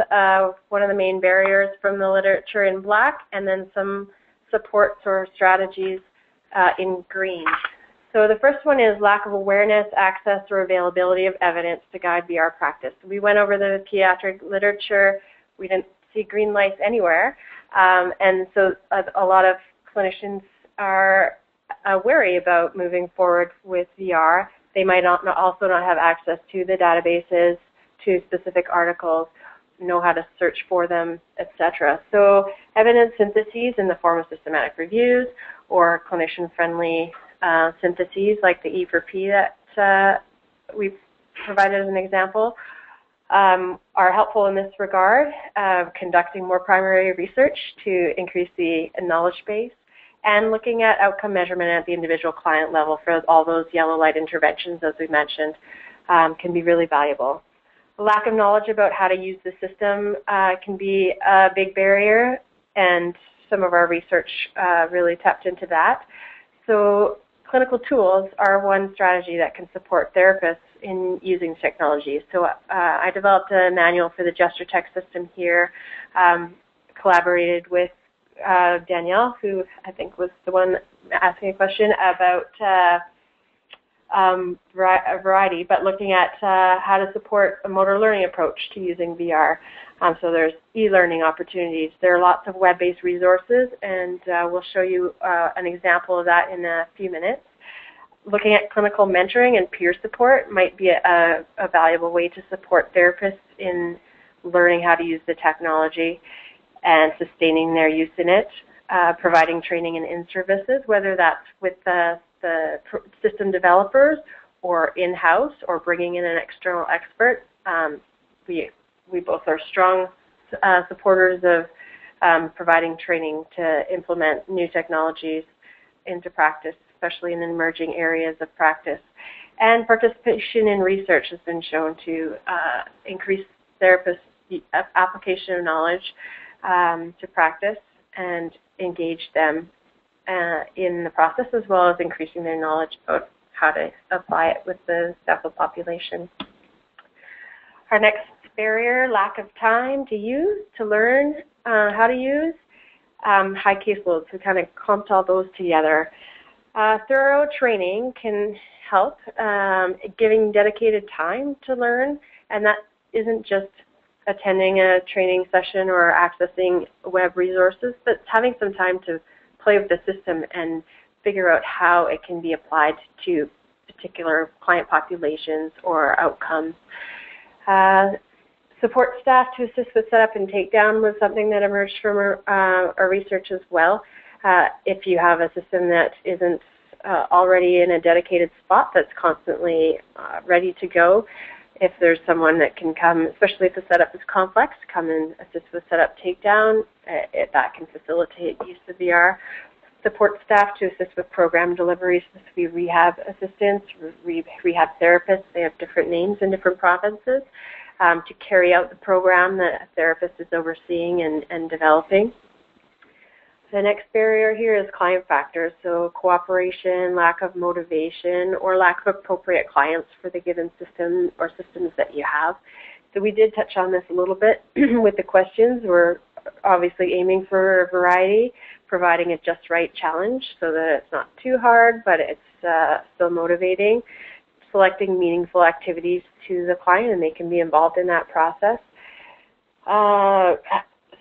one of the main barriers from the literature in black, and then some supports or strategies in green. So the first one is lack of awareness, access, or availability of evidence to guide VR practice. We went over the pediatric literature. We didn't see green lights anywhere. And so a lot of clinicians are wary about moving forward with VR. They might also not have access to the databases, to specific articles, know how to search for them, etc. So evidence syntheses in the form of systematic reviews or clinician-friendly syntheses like the E4P that we've provided as an example are helpful in this regard, conducting more primary research to increase the knowledge base, and looking at outcome measurement at the individual client level for all those yellow light interventions, as we mentioned, can be really valuable. The lack of knowledge about how to use the system can be a big barrier, and some of our research really tapped into that. So clinical tools are one strategy that can support therapists in using technology. So I developed a manual for the gesture text system here, collaborated with Danielle, who I think was the one asking a question about variety, but looking at how to support a motor learning approach to using VR. So there's e-learning opportunities. There are lots of web-based resources, and we'll show you an example of that in a few minutes. Looking at clinical mentoring and peer support might be a valuable way to support therapists in learning how to use the technology and sustaining their use in it, providing training and in-services, whether that's with the system developers or in-house or bringing in an external expert. We both are strong supporters of providing training to implement new technologies into practice, especially in emerging areas of practice. And participation in research has been shown to increase therapists' application of knowledge to practice and engage them in the process, as well as increasing their knowledge about how to apply it with the stafford population. Our next barrier, lack of time to use, to learn how to use, high caseloads. We kind of clumped all those together. Thorough training can help, giving dedicated time to learn, and that isn't just attending a training session or accessing web resources, but having some time to play with the system and figure out how it can be applied to particular client populations or outcomes. Support staff to assist with setup and takedown was something that emerged from our research as well. If you have a system that isn't already in a dedicated spot that's constantly ready to go, if there's someone that can come, especially if the setup is complex, come and assist with setup takedown, that can facilitate use of VR. Support staff to assist with program deliveries. This would be rehab assistants, rehab therapists. They have different names in different provinces to carry out the program that a therapist is overseeing and developing. The next barrier here is client factors, so cooperation, lack of motivation, or lack of appropriate clients for the given system or systems that you have. So we did touch on this a little bit with the questions. We're obviously aiming for a variety, providing a just right challenge so that it's not too hard, but it's still motivating. Selecting meaningful activities to the client, and they can be involved in that process.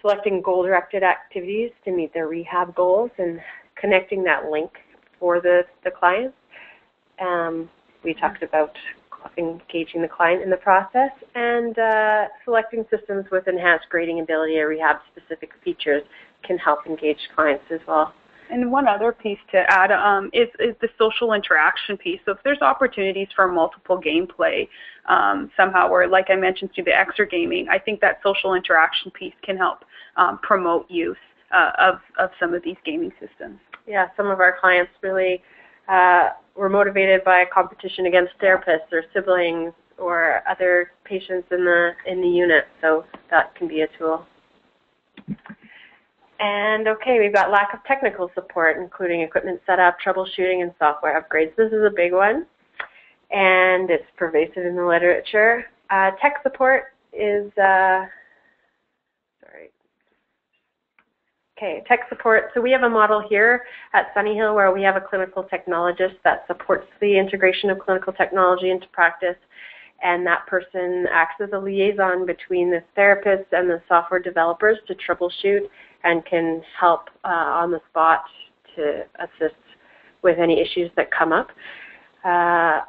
Selecting goal-directed activities to meet their rehab goals and connecting that link for the client. We talked about engaging the client in the process, and selecting systems with enhanced grading ability or rehab-specific features can help engage clients as well. And one other piece to add is the social interaction piece. So if there's opportunities for multiple gameplay somehow, or like I mentioned through the exergaming, I think that social interaction piece can help promote use of some of these gaming systems. Yeah, some of our clients really were motivated by a competition against therapists or siblings or other patients in the unit, so that can be a tool. And okay, we've got lack of technical support, including equipment setup, troubleshooting, and software upgrades. This is a big one, and it's pervasive in the literature. Tech support is Okay, tech support. So we have a model here at Sunny Hill where we have a clinical technologist that supports the integration of clinical technology into practice, and that person acts as a liaison between the therapists and the software developers to troubleshoot and can help on the spot to assist with any issues that come up. I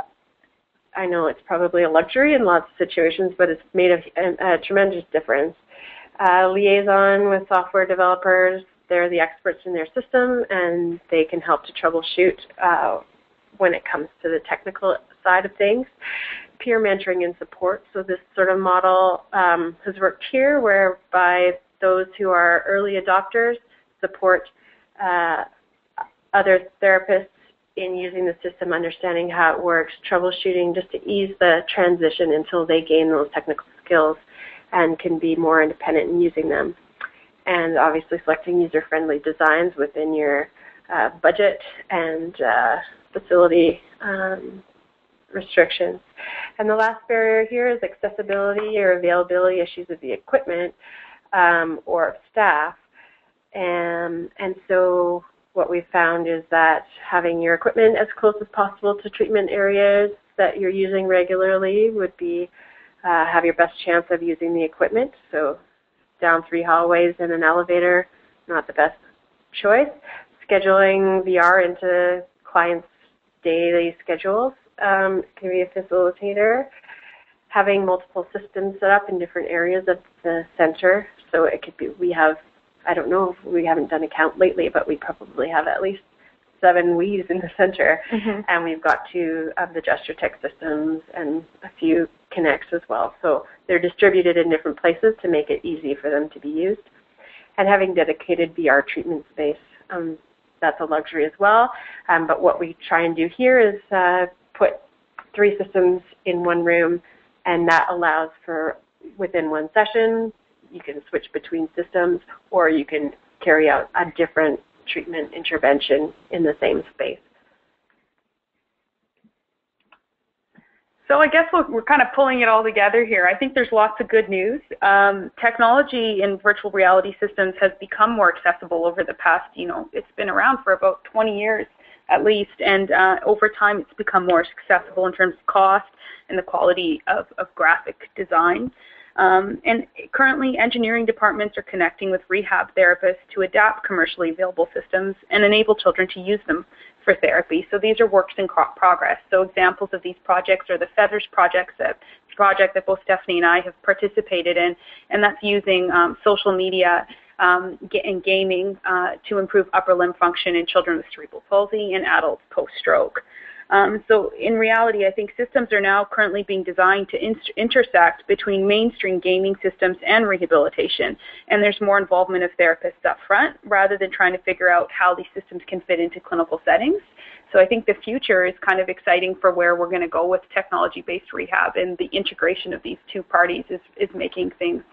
know it's probably a luxury in lots of situations, but it's made a tremendous difference. Liaison with software developers, they're the experts in their system, and they can help to troubleshoot when it comes to the technical side of things. Peer mentoring and support. So this sort of model has worked here, whereby those who are early adopters support other therapists in using the system, understanding how it works, troubleshooting, just to ease the transition until they gain those technical skills and can be more independent in using them. And obviously selecting user-friendly designs within your budget and facility restrictions. And the last barrier here is accessibility or availability issues of the equipment or of staff. And so what we've found is that having your equipment as close as possible to treatment areas that you're using regularly would be have your best chance of using the equipment. So down 3 hallways in an elevator, not the best choice. Scheduling VR into clients' daily schedules can be a facilitator. Having multiple systems set up in different areas of the center. So it could be, I don't know if we haven't done a count lately, but we probably have at least 7 Wii's in the center. And we've got 2 of the gesture tech systems and a few Kinects as well. So they're distributed in different places to make it easy for them to be used. And having dedicated VR treatment space, that's a luxury as well. But what we try and do here is put 3 systems in one room, and that allows for, within one session, you can switch between systems, or you can carry out a different treatment intervention in the same space. So I guess we're kind of pulling it all together here. I think there's lots of good news. Technology in virtual reality systems has become more accessible over the past, it's been around for about 20 years at least, and over time it's become more accessible in terms of cost and the quality of graphic design. And currently, engineering departments are connecting with rehab therapists to adapt commercially available systems and enable children to use them for therapy. So these are works in progress. So examples of these projects are the Feathers project that both Stephanie and I have participated in, and that's using social media and gaming to improve upper limb function in children with cerebral palsy and adults post-stroke. So in reality, I think systems are now currently being designed to intersect between mainstream gaming systems and rehabilitation. And there's more involvement of therapists up front rather than trying to figure out how these systems can fit into clinical settings. So I think the future is kind of exciting for where we're going to go with technology-based rehab, and the integration of these 2 parties is making things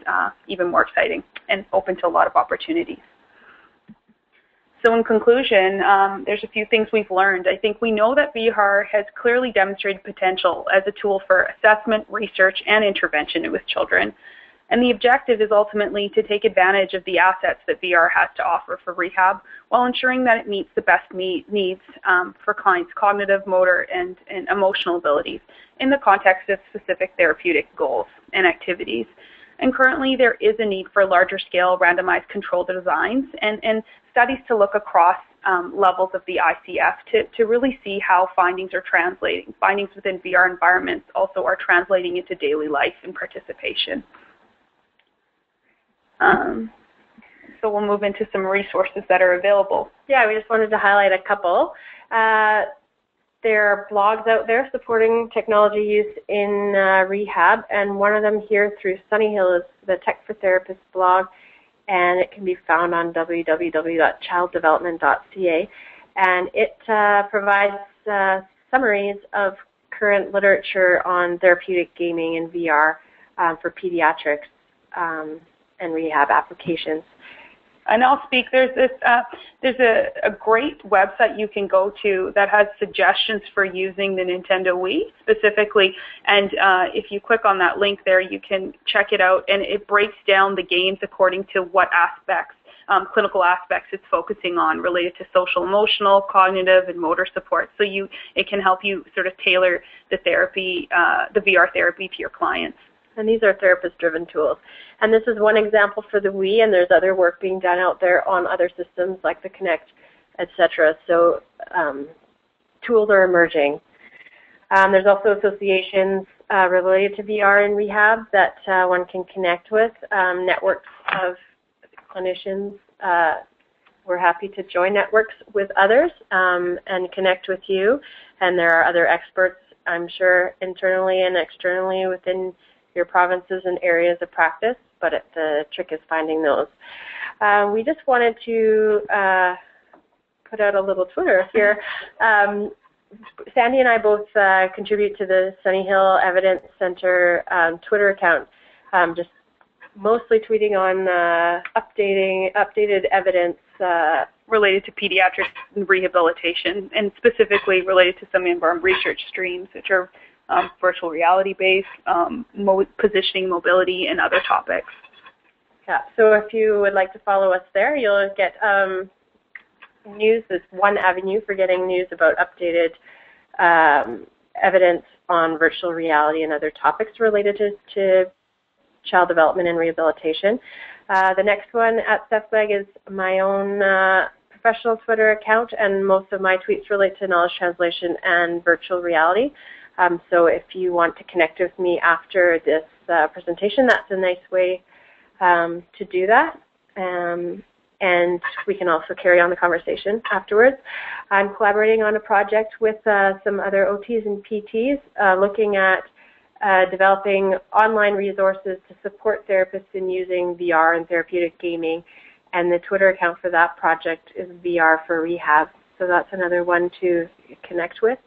even more exciting and open to a lot of opportunities. So in conclusion, there's a few things we've learned. I think we know that VR has clearly demonstrated potential as a tool for assessment, research, and intervention with children. And the objective is ultimately to take advantage of the assets that VR has to offer for rehab while ensuring that it meets the best needs for clients' cognitive, motor, and emotional abilities in the context of specific therapeutic goals and activities. And currently, there is a need for larger scale randomized controlled designs and studies to look across levels of the ICF to really see how findings are translating. Findings within VR environments also are translating into daily life and participation. So we'll move into some resources that are available. Yeah, we just wanted to highlight a couple. There are blogs out there supporting technology use in rehab, and one of them here through Sunny Hill is the Tech for Therapists blog, and it can be found on www.childdevelopment.ca, and it provides summaries of current literature on therapeutic gaming and VR for pediatrics and rehab applications. And I'll speak. There's a great website you can go to that has suggestions for using the Nintendo Wii specifically. And if you click on that link there, you can check it out. And it breaks down the games according to what aspects clinical aspects it's focusing on related to social, emotional, cognitive, and motor support. So it can help you sort of tailor the therapy, the VR therapy to your clients. And these are therapist-driven tools. And this is one example for the Wii, and there's other work being done out there on other systems like the Kinect, etc. So tools are emerging. There's also associations related to VR in rehab that one can connect with, networks of clinicians. We're happy to join networks with others and connect with you. And there are other experts, I'm sure, internally and externally within your provinces and areas of practice, but the trick is finding those. We just wanted to put out a little Twitter here. Sandy and I both contribute to the Sunny Hill Evidence Center Twitter account, just mostly tweeting on updated evidence related to pediatric rehabilitation, and specifically related to some of our research streams, which are virtual reality-based, positioning, mobility, and other topics. Yeah, so if you would like to follow us there, you'll get news is one avenue for getting news about updated evidence on virtual reality and other topics related to child development and rehabilitation. The next one at SEFWEG is my own professional Twitter account, and most of my tweets relate to knowledge translation and virtual reality. So if you want to connect with me after this presentation, that's a nice way to do that. And we can also carry on the conversation afterwards. I'm collaborating on a project with some other OTs and PTs looking at developing online resources to support therapists in using VR and therapeutic gaming. And the Twitter account for that project is VR for Rehab. So that's another one to connect with.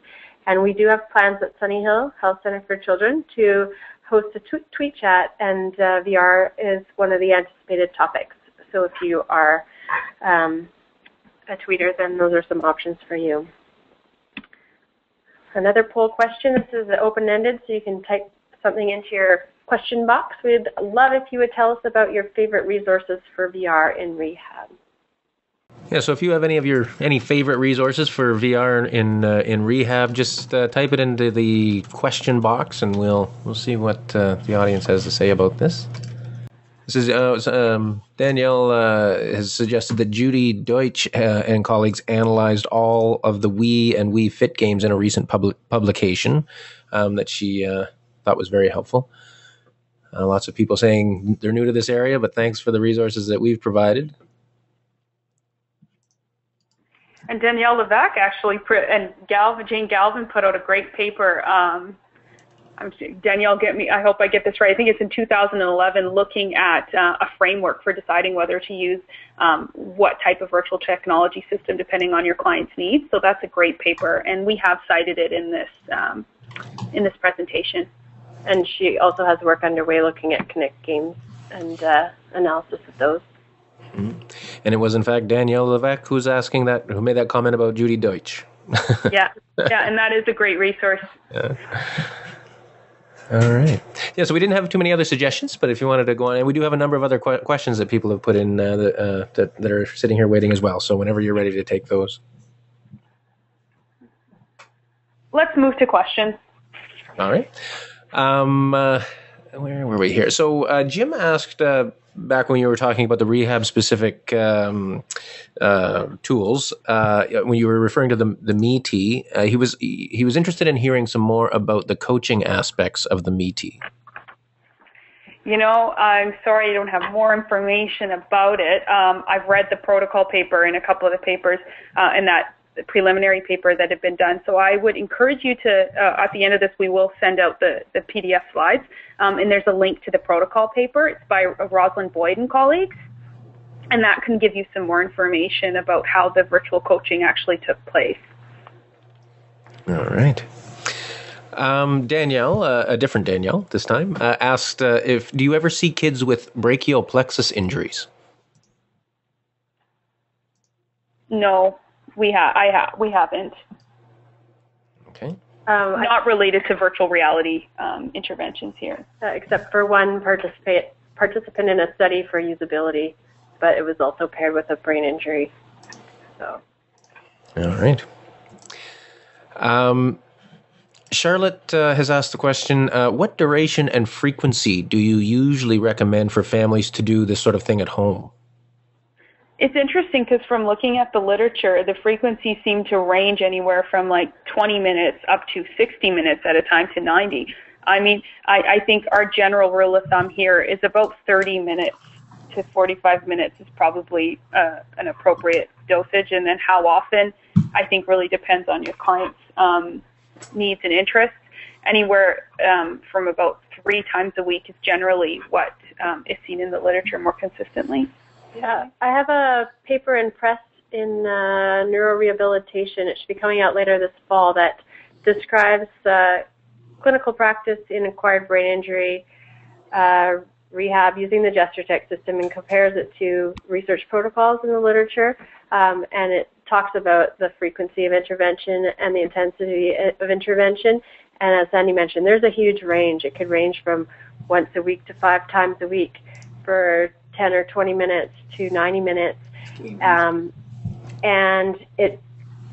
And we do have plans at Sunny Hill Health Center for Children to host a tweet chat, and VR is one of the anticipated topics. So if you are a tweeter, then those are some options for you. Another poll question. This is open-ended, so you can type something into your question box. We'd love if you would tell us about your favorite resources for VR in rehab. Yeah, so if you have any favorite resources for VR in rehab, just type it into the question box, and we'll see what the audience has to say about this. This is Danielle has suggested that Judy Deutsch and colleagues analyzed all of the Wii and Wii Fit games in a recent publication that she thought was very helpful. Lots of people saying they're new to this area, but thanks for the resources that we've provided. And Danielle Levesque actually, and Jane Galvin put out a great paper. Danielle, I hope I get this right. I think it's in 2011, looking at a framework for deciding whether to use what type of virtual technology system depending on your client's needs. So that's a great paper, and we have cited it in this presentation. And she also has work underway looking at Kinect games and analysis of those. Mm-hmm. And it was, in fact, Danielle Levesque who made that comment about Judy Deutsch. Yeah, and that is a great resource. Yeah. All right. Yeah, so we didn't have too many other suggestions, but if you wanted to go on, and we do have a number of other questions that people have put in that are sitting here waiting as well. So whenever you're ready to take those. Let's move to questions. All right. Where were we here? So Jim asked back when you were talking about the rehab-specific tools, when you were referring to the Mitii, he was interested in hearing some more about the coaching aspects of the Mitii. You know, I'm sorry I don't have more information about it. I've read the protocol paper and a couple of the papers in that preliminary paper that have been done. So I would encourage you to, at the end of this, we will send out the PDF slides, and there's a link to the protocol paper. It's by Rosalind Boyd and colleagues, and that can give you some more information about how the virtual coaching actually took place. All right. Danielle, a different Danielle this time, asked do you ever see kids with brachial plexus injuries? No. We haven't. Okay. Not related to virtual reality interventions here. Except for one participant in a study for usability, but it was also paired with a brain injury. So. All right. Charlotte has asked the question, what duration and frequency do you usually recommend for families to do this sort of thing at home? It's interesting because from looking at the literature, the frequencies seem to range anywhere from like 20 minutes up to 60 minutes at a time to 90. I mean, I think our general rule of thumb here is about 30 minutes to 45 minutes is probably an appropriate dosage. And then how often, I think really depends on your client's needs and interests. Anywhere from about 3 times a week is generally what is seen in the literature more consistently. Yeah, I have a paper in press in Neurorehabilitation. It should be coming out later this fall that describes clinical practice in acquired brain injury rehab using the gesture tech system and compares it to research protocols in the literature. And it talks about the frequency of intervention and the intensity of intervention. And as Sandy mentioned, there's a huge range. It could range from once a week to 5 times a week for 10 or 20 minutes to 90 minutes. And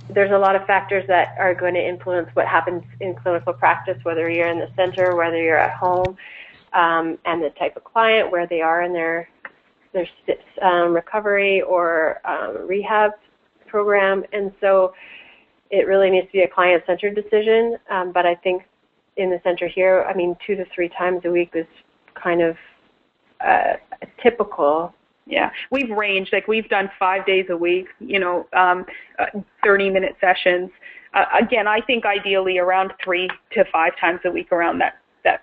there's a lot of factors that are going to influence what happens in clinical practice, whether you're in the center, whether you're at home, and the type of client, where they are in their recovery or rehab program. And so it really needs to be a client-centered decision. But I think in the center here, 2 to 3 times a week is kind of typical. Yeah, we've ranged, like we've done 5 days a week, 30-minute sessions. Again, I think ideally around 3 to 5 times a week around that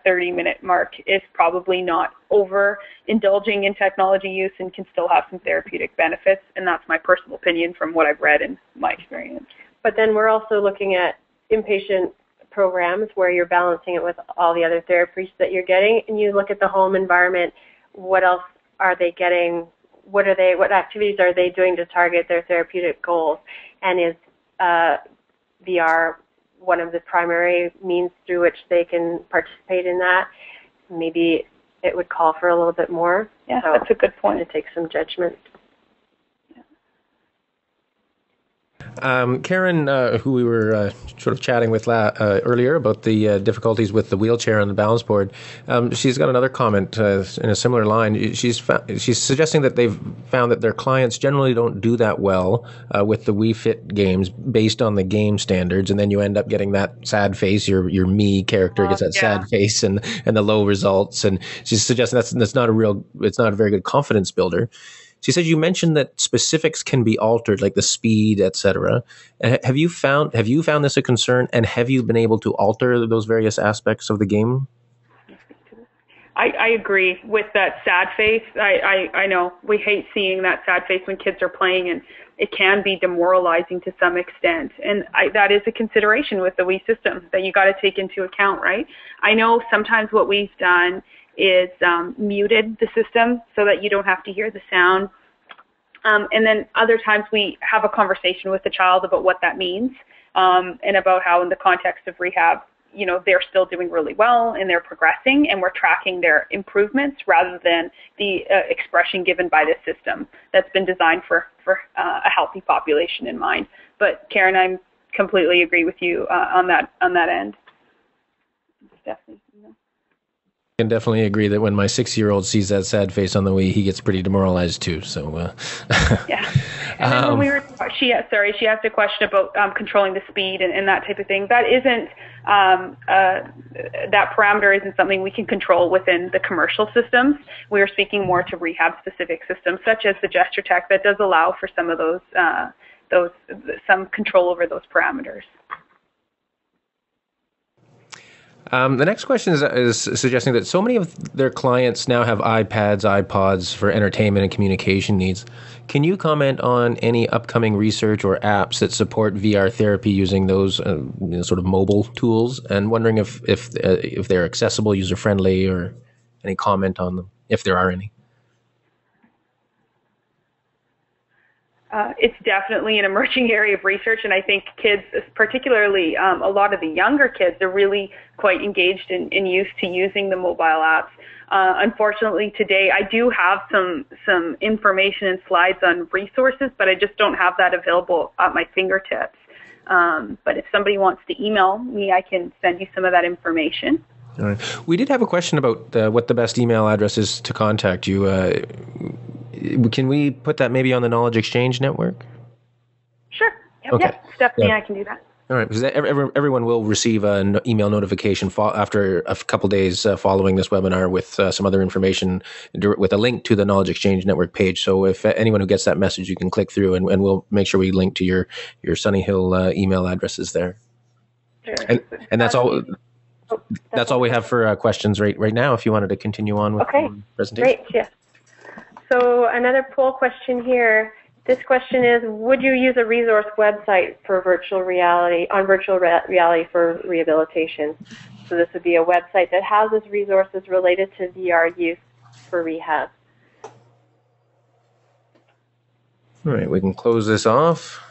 30-minute mark is probably not overindulging in technology use and can still have some therapeutic benefits. And that's my personal opinion from what I've read and my experience. But then we're also looking at inpatient programs where you're balancing it with all the other therapies that you're getting, and you look at the home environment. What else are they getting? What activities are they doing to target their therapeutic goals? And is VR one of the primary means through which they can participate in that? Maybe it would call for a little bit more. Yeah, so that's a good point. To take some judgment. Karen, who we were sort of chatting with earlier about the difficulties with the wheelchair and the balance board, she's got another comment in a similar line. She's suggesting that they've found that their clients generally don't do that well with the Wii Fit games based on the game standards, and then you end up getting that sad face. Your me character gets that sad face and the low results, and she's suggesting it's not a very good confidence builder. She says you mentioned that specifics can be altered, like the speed, etc. Have you found this a concern, and have you been able to alter those various aspects of the game? I agree with that sad face. I know we hate seeing that sad face when kids are playing, and it can be demoralizing to some extent. And that is a consideration with the Wii system that you got to take into account, right? I know sometimes what we've done is muted the system so that you don't have to hear the sound. And then other times we have a conversation with the child about what that means and about how in the context of rehab, they're still doing really well and they're progressing, and we're tracking their improvements rather than the expression given by the system that's been designed for a healthy population in mind. But Karen, I completely agree with you on that end. Definitely. I can definitely agree that when my 6-year-old sees that sad face on the Wii, he gets pretty demoralized too. So, yeah. And then when she asked a question about controlling the speed and that type of thing. That isn't that parameter isn't something we can control within the commercial systems. We are speaking more to rehab-specific systems, such as the gesture tech, that does allow for some of some control over those parameters. The next question is suggesting that so many of their clients now have iPads, iPods for entertainment and communication needs. Can you comment on any upcoming research or apps that support VR therapy using those sort of mobile tools? And wondering if they're accessible, user-friendly, or any comment on them, if there are any. It's definitely an emerging area of research, and I think kids, particularly a lot of the younger kids, are really quite engaged and used to using the mobile apps. Unfortunately, today I do have some information and slides on resources, but I just don't have that available at my fingertips. But if somebody wants to email me, I can send you some of that information. All right. We did have a question about what the best email address is to contact you. Can we put that maybe on the Knowledge Exchange network? Sure. Yep, Okay. yep. Stephanie, I can do that. All right, because everyone will receive an email notification after a couple days following this webinar with some other information with a link to the Knowledge Exchange Network page. So if anyone who gets that message, you can click through and we'll make sure we link to your Sunny Hill email addresses there. Sure. And that's all. That's all we have for questions right now. If you wanted to continue on with the presentation. Great, yes. So another poll question here. This question is, would you use a resource website for virtual reality for rehabilitation? So this would be a website that houses resources related to VR use for rehab. All right, we can close this off.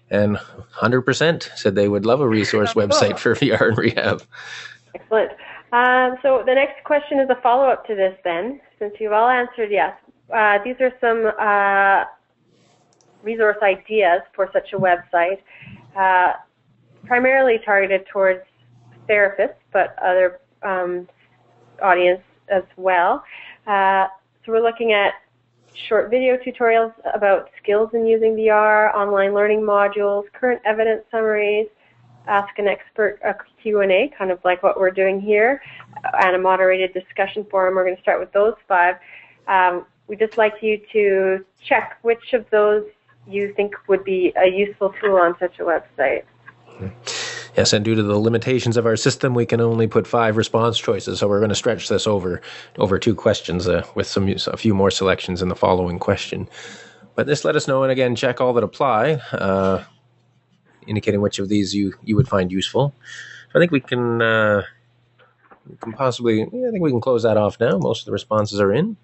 And 100% said they would love a resource website for VR and rehab. Excellent. So the next question is a follow-up to this then, since you've all answered yes. These are some resource ideas for such a website, primarily targeted towards therapists, but other audience as well. So we're looking at short video tutorials about skills in using VR, online learning modules, current evidence summaries, ask an expert Q&A, kind of like what we're doing here, and a moderated discussion forum. We're going to start with those 5. We'd just like you to check which of those you think would be a useful tool on such a website. Yes, and due to the limitations of our system, we can only put 5 response choices, so we're going to stretch this over 2 questions with a few more selections in the following question. But just let us know, and again, check all that apply, indicating which of these you would find useful. So I think we can close that off now. Most of the responses are in.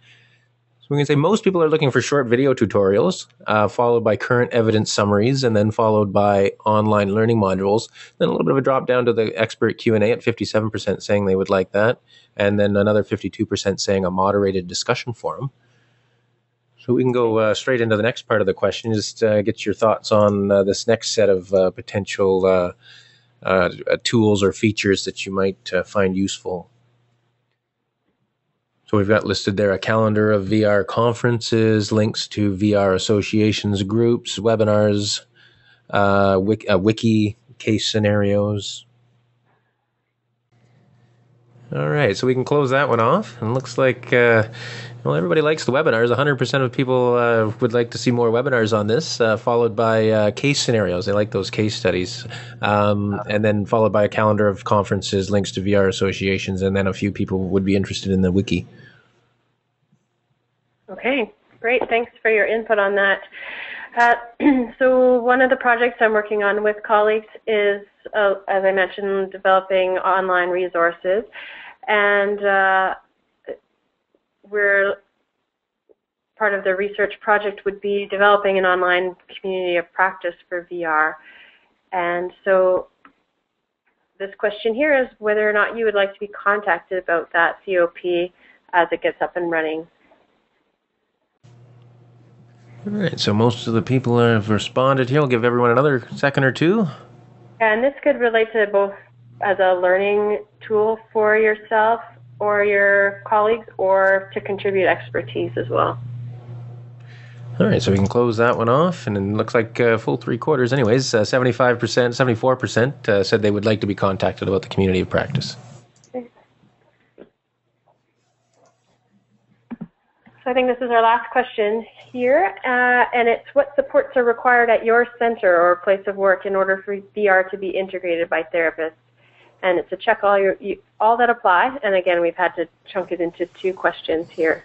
So we can say most people are looking for short video tutorials, followed by current evidence summaries, and then followed by online learning modules. Then a little bit of a drop down to the expert Q&A at 57% saying they would like that, and then another 52% saying a moderated discussion forum. So we can go straight into the next part of the question, just get your thoughts on this next set of potential tools or features that you might find useful. So we've got listed there a calendar of VR conferences, links to VR associations, groups, webinars, wiki, case scenarios. All right, so we can close that one off. And it looks like, everybody likes the webinars. 100% of people would like to see more webinars on this, followed by case scenarios. They like those case studies. And then followed by a calendar of conferences, links to VR associations, and then a few people would be interested in the wiki. Okay, great. Thanks for your input on that. So one of the projects I'm working on with colleagues is, as I mentioned, developing online resources. And part of the research project would be developing an online community of practice for VR. And so this question here is whether or not you would like to be contacted about that COP as it gets up and running. All right, so most of the people have responded here. I'll give everyone another second or two. And this could relate to both as a learning tool for yourself or your colleagues, or to contribute expertise as well. All right, so we can close that one off, and it looks like full 3/4 anyways. 75%, 74% said they would like to be contacted about the community of practice. Okay. So I think this is our last question here, and it's what supports are required at your center or place of work in order for VR to be integrated by therapists? And it's a check all that apply, and again, we've had to chunk it into 2 questions here.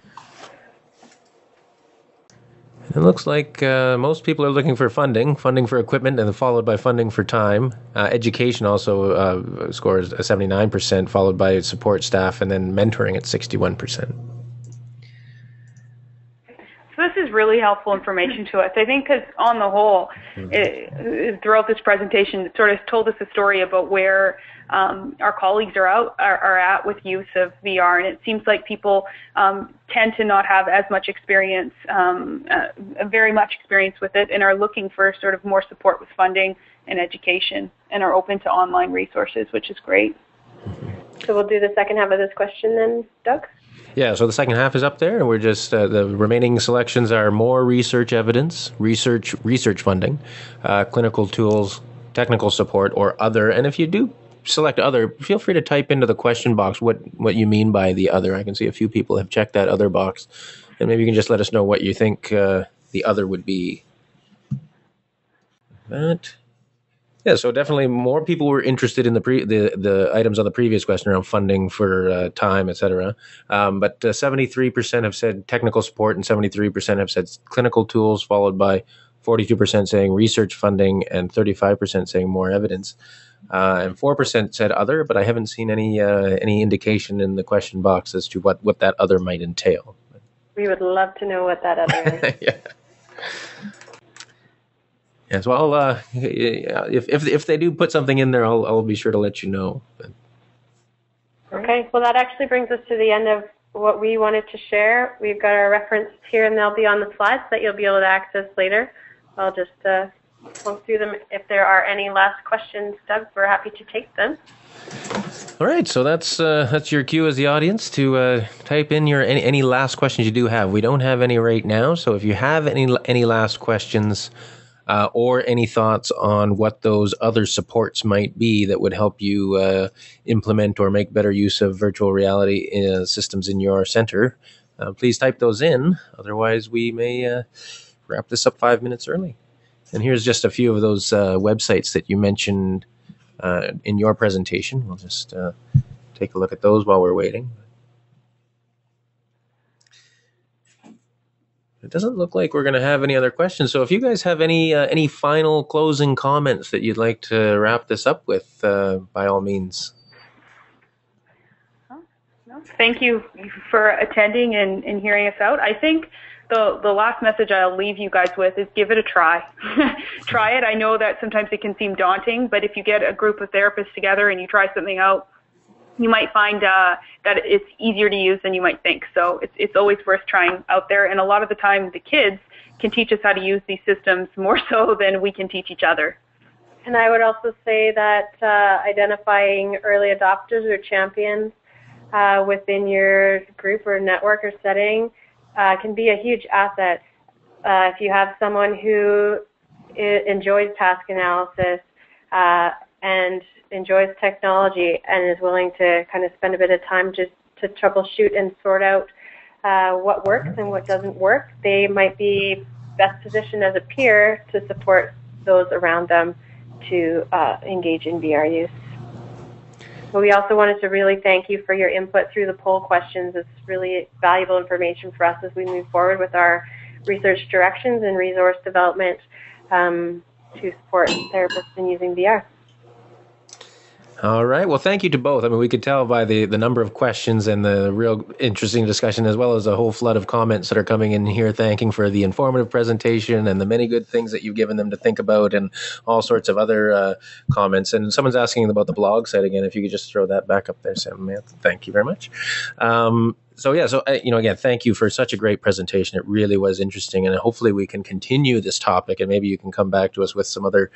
It looks like most people are looking for funding for equipment, and then followed by funding for time. Education also scores 79%, followed by support staff, and then mentoring at 61%. So this is really helpful information to us. I think because on the whole, throughout this presentation, it sort of told us a story about where our colleagues are at with use of VR, and it seems like people tend to not have as much experience, very much experience with it, and are looking for sort of more support with funding and education, and are open to online resources, which is great. So we'll do the second half of this question then, Doug? Yeah, so the second half is up there, and we're just, the remaining selections are more research evidence, research funding, clinical tools, technical support, or other. And if you do select other, feel free to type into the question box what you mean by the other. I can see a few people have checked that other box, and maybe you can just let us know what you think the other would be. That. Yeah, so definitely more people were interested in the items on the previous question around funding for time, et cetera. But 73% have said technical support and 73% have said clinical tools, followed by 42% saying research funding and 35% saying more evidence. And 4% said other, but I haven't seen any indication in the question box as to what that other might entail. We would love to know what that other is. Yeah. Yes, well, if they do put something in there, I'll be sure to let you know. Okay, well, that actually brings us to the end of what we wanted to share. We've got our references here, and they'll be on the slides that you'll be able to access later. I'll just walk through them. If there are any last questions, Doug, we're happy to take them. All right, so that's your cue as the audience to type in your any last questions you do have. We don't have any right now, so if you have any last questions, or any thoughts on what those other supports might be that would help you implement or make better use of virtual reality systems in your center, please type those in. Otherwise, we may wrap this up 5 minutes early. And here's just a few of those websites that you mentioned in your presentation. We'll just take a look at those while we're waiting. It doesn't look like we're going to have any other questions. So if you guys have any final closing comments that you'd like to wrap this up with, by all means. Thank you for attending and hearing us out. I think the last message I'll leave you guys with is give it a try. Try it. I know that sometimes it can seem daunting, but if you get a group of therapists together and you try something out, you might find that it's easier to use than you might think. So it's always worth trying out there. And a lot of the time, the kids can teach us how to use these systems more so than we can teach each other. And I would also say that identifying early adopters or champions within your group or network or setting can be a huge asset. If you have someone who enjoys task analysis and enjoys technology and is willing to kind of spend a bit of time just to troubleshoot and sort out what works and what doesn't work, they might be best positioned as a peer to support those around them to engage in VR use. But we also wanted to really thank you for your input through the poll questions. It's really valuable information for us as we move forward with our research directions and resource development to support therapists in using VR. All right. Well, thank you to both. I mean, we could tell by the number of questions and the real interesting discussion, as well as a whole flood of comments that are coming in here, thanking for the informative presentation and the many good things that you've given them to think about and all sorts of other comments. And someone's asking about the blog site again. If you could just throw that back up there, Samantha. Thank you very much. Again, thank you for such a great presentation. It really was interesting, and hopefully we can continue this topic, and maybe you can come back to us with some other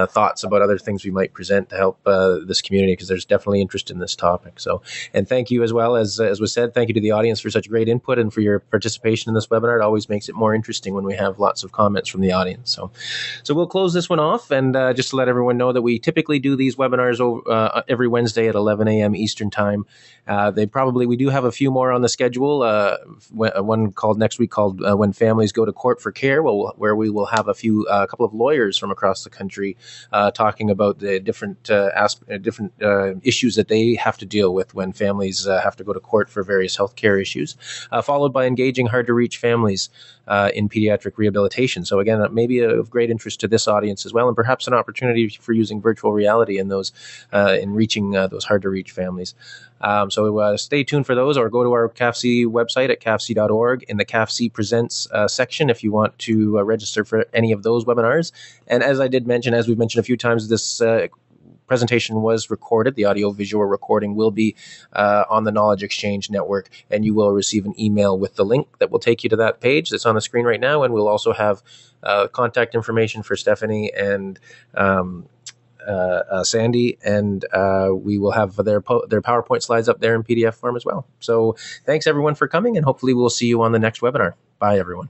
thoughts about other things we might present to help this community, because there's definitely interest in this topic. So, and thank you as well, as was said, thank you to the audience for such great input and for your participation in this webinar. It always makes it more interesting when we have lots of comments from the audience. So we'll close this one off, and just to let everyone know that we typically do these webinars every Wednesday at 11 a.m. Eastern Time. We do have a few more on the schedule. One called next week called When Families Go to Court for Care, where we will have a couple of lawyers from across the country talking about the different issues that they have to deal with when families have to go to court for various healthcare issues, followed by engaging hard-to-reach families in pediatric rehabilitation. So again, maybe of great interest to this audience as well, and perhaps an opportunity for using virtual reality in those in reaching those hard-to-reach families. So stay tuned for those, or go to our CAFC website at cafc.org in the CAFC Presents section if you want to register for any of those webinars. And as I did mention, as we've mentioned a few times, this presentation was recorded. The audio-visual recording will be on the Knowledge Exchange Network, and you will receive an email with the link that will take you to that page that's on the screen right now. And we'll also have contact information for Stephanie and Sandy, and we will have their PowerPoint slides up there in PDF form as well. So thanks everyone for coming, and hopefully we'll see you on the next webinar. Bye everyone.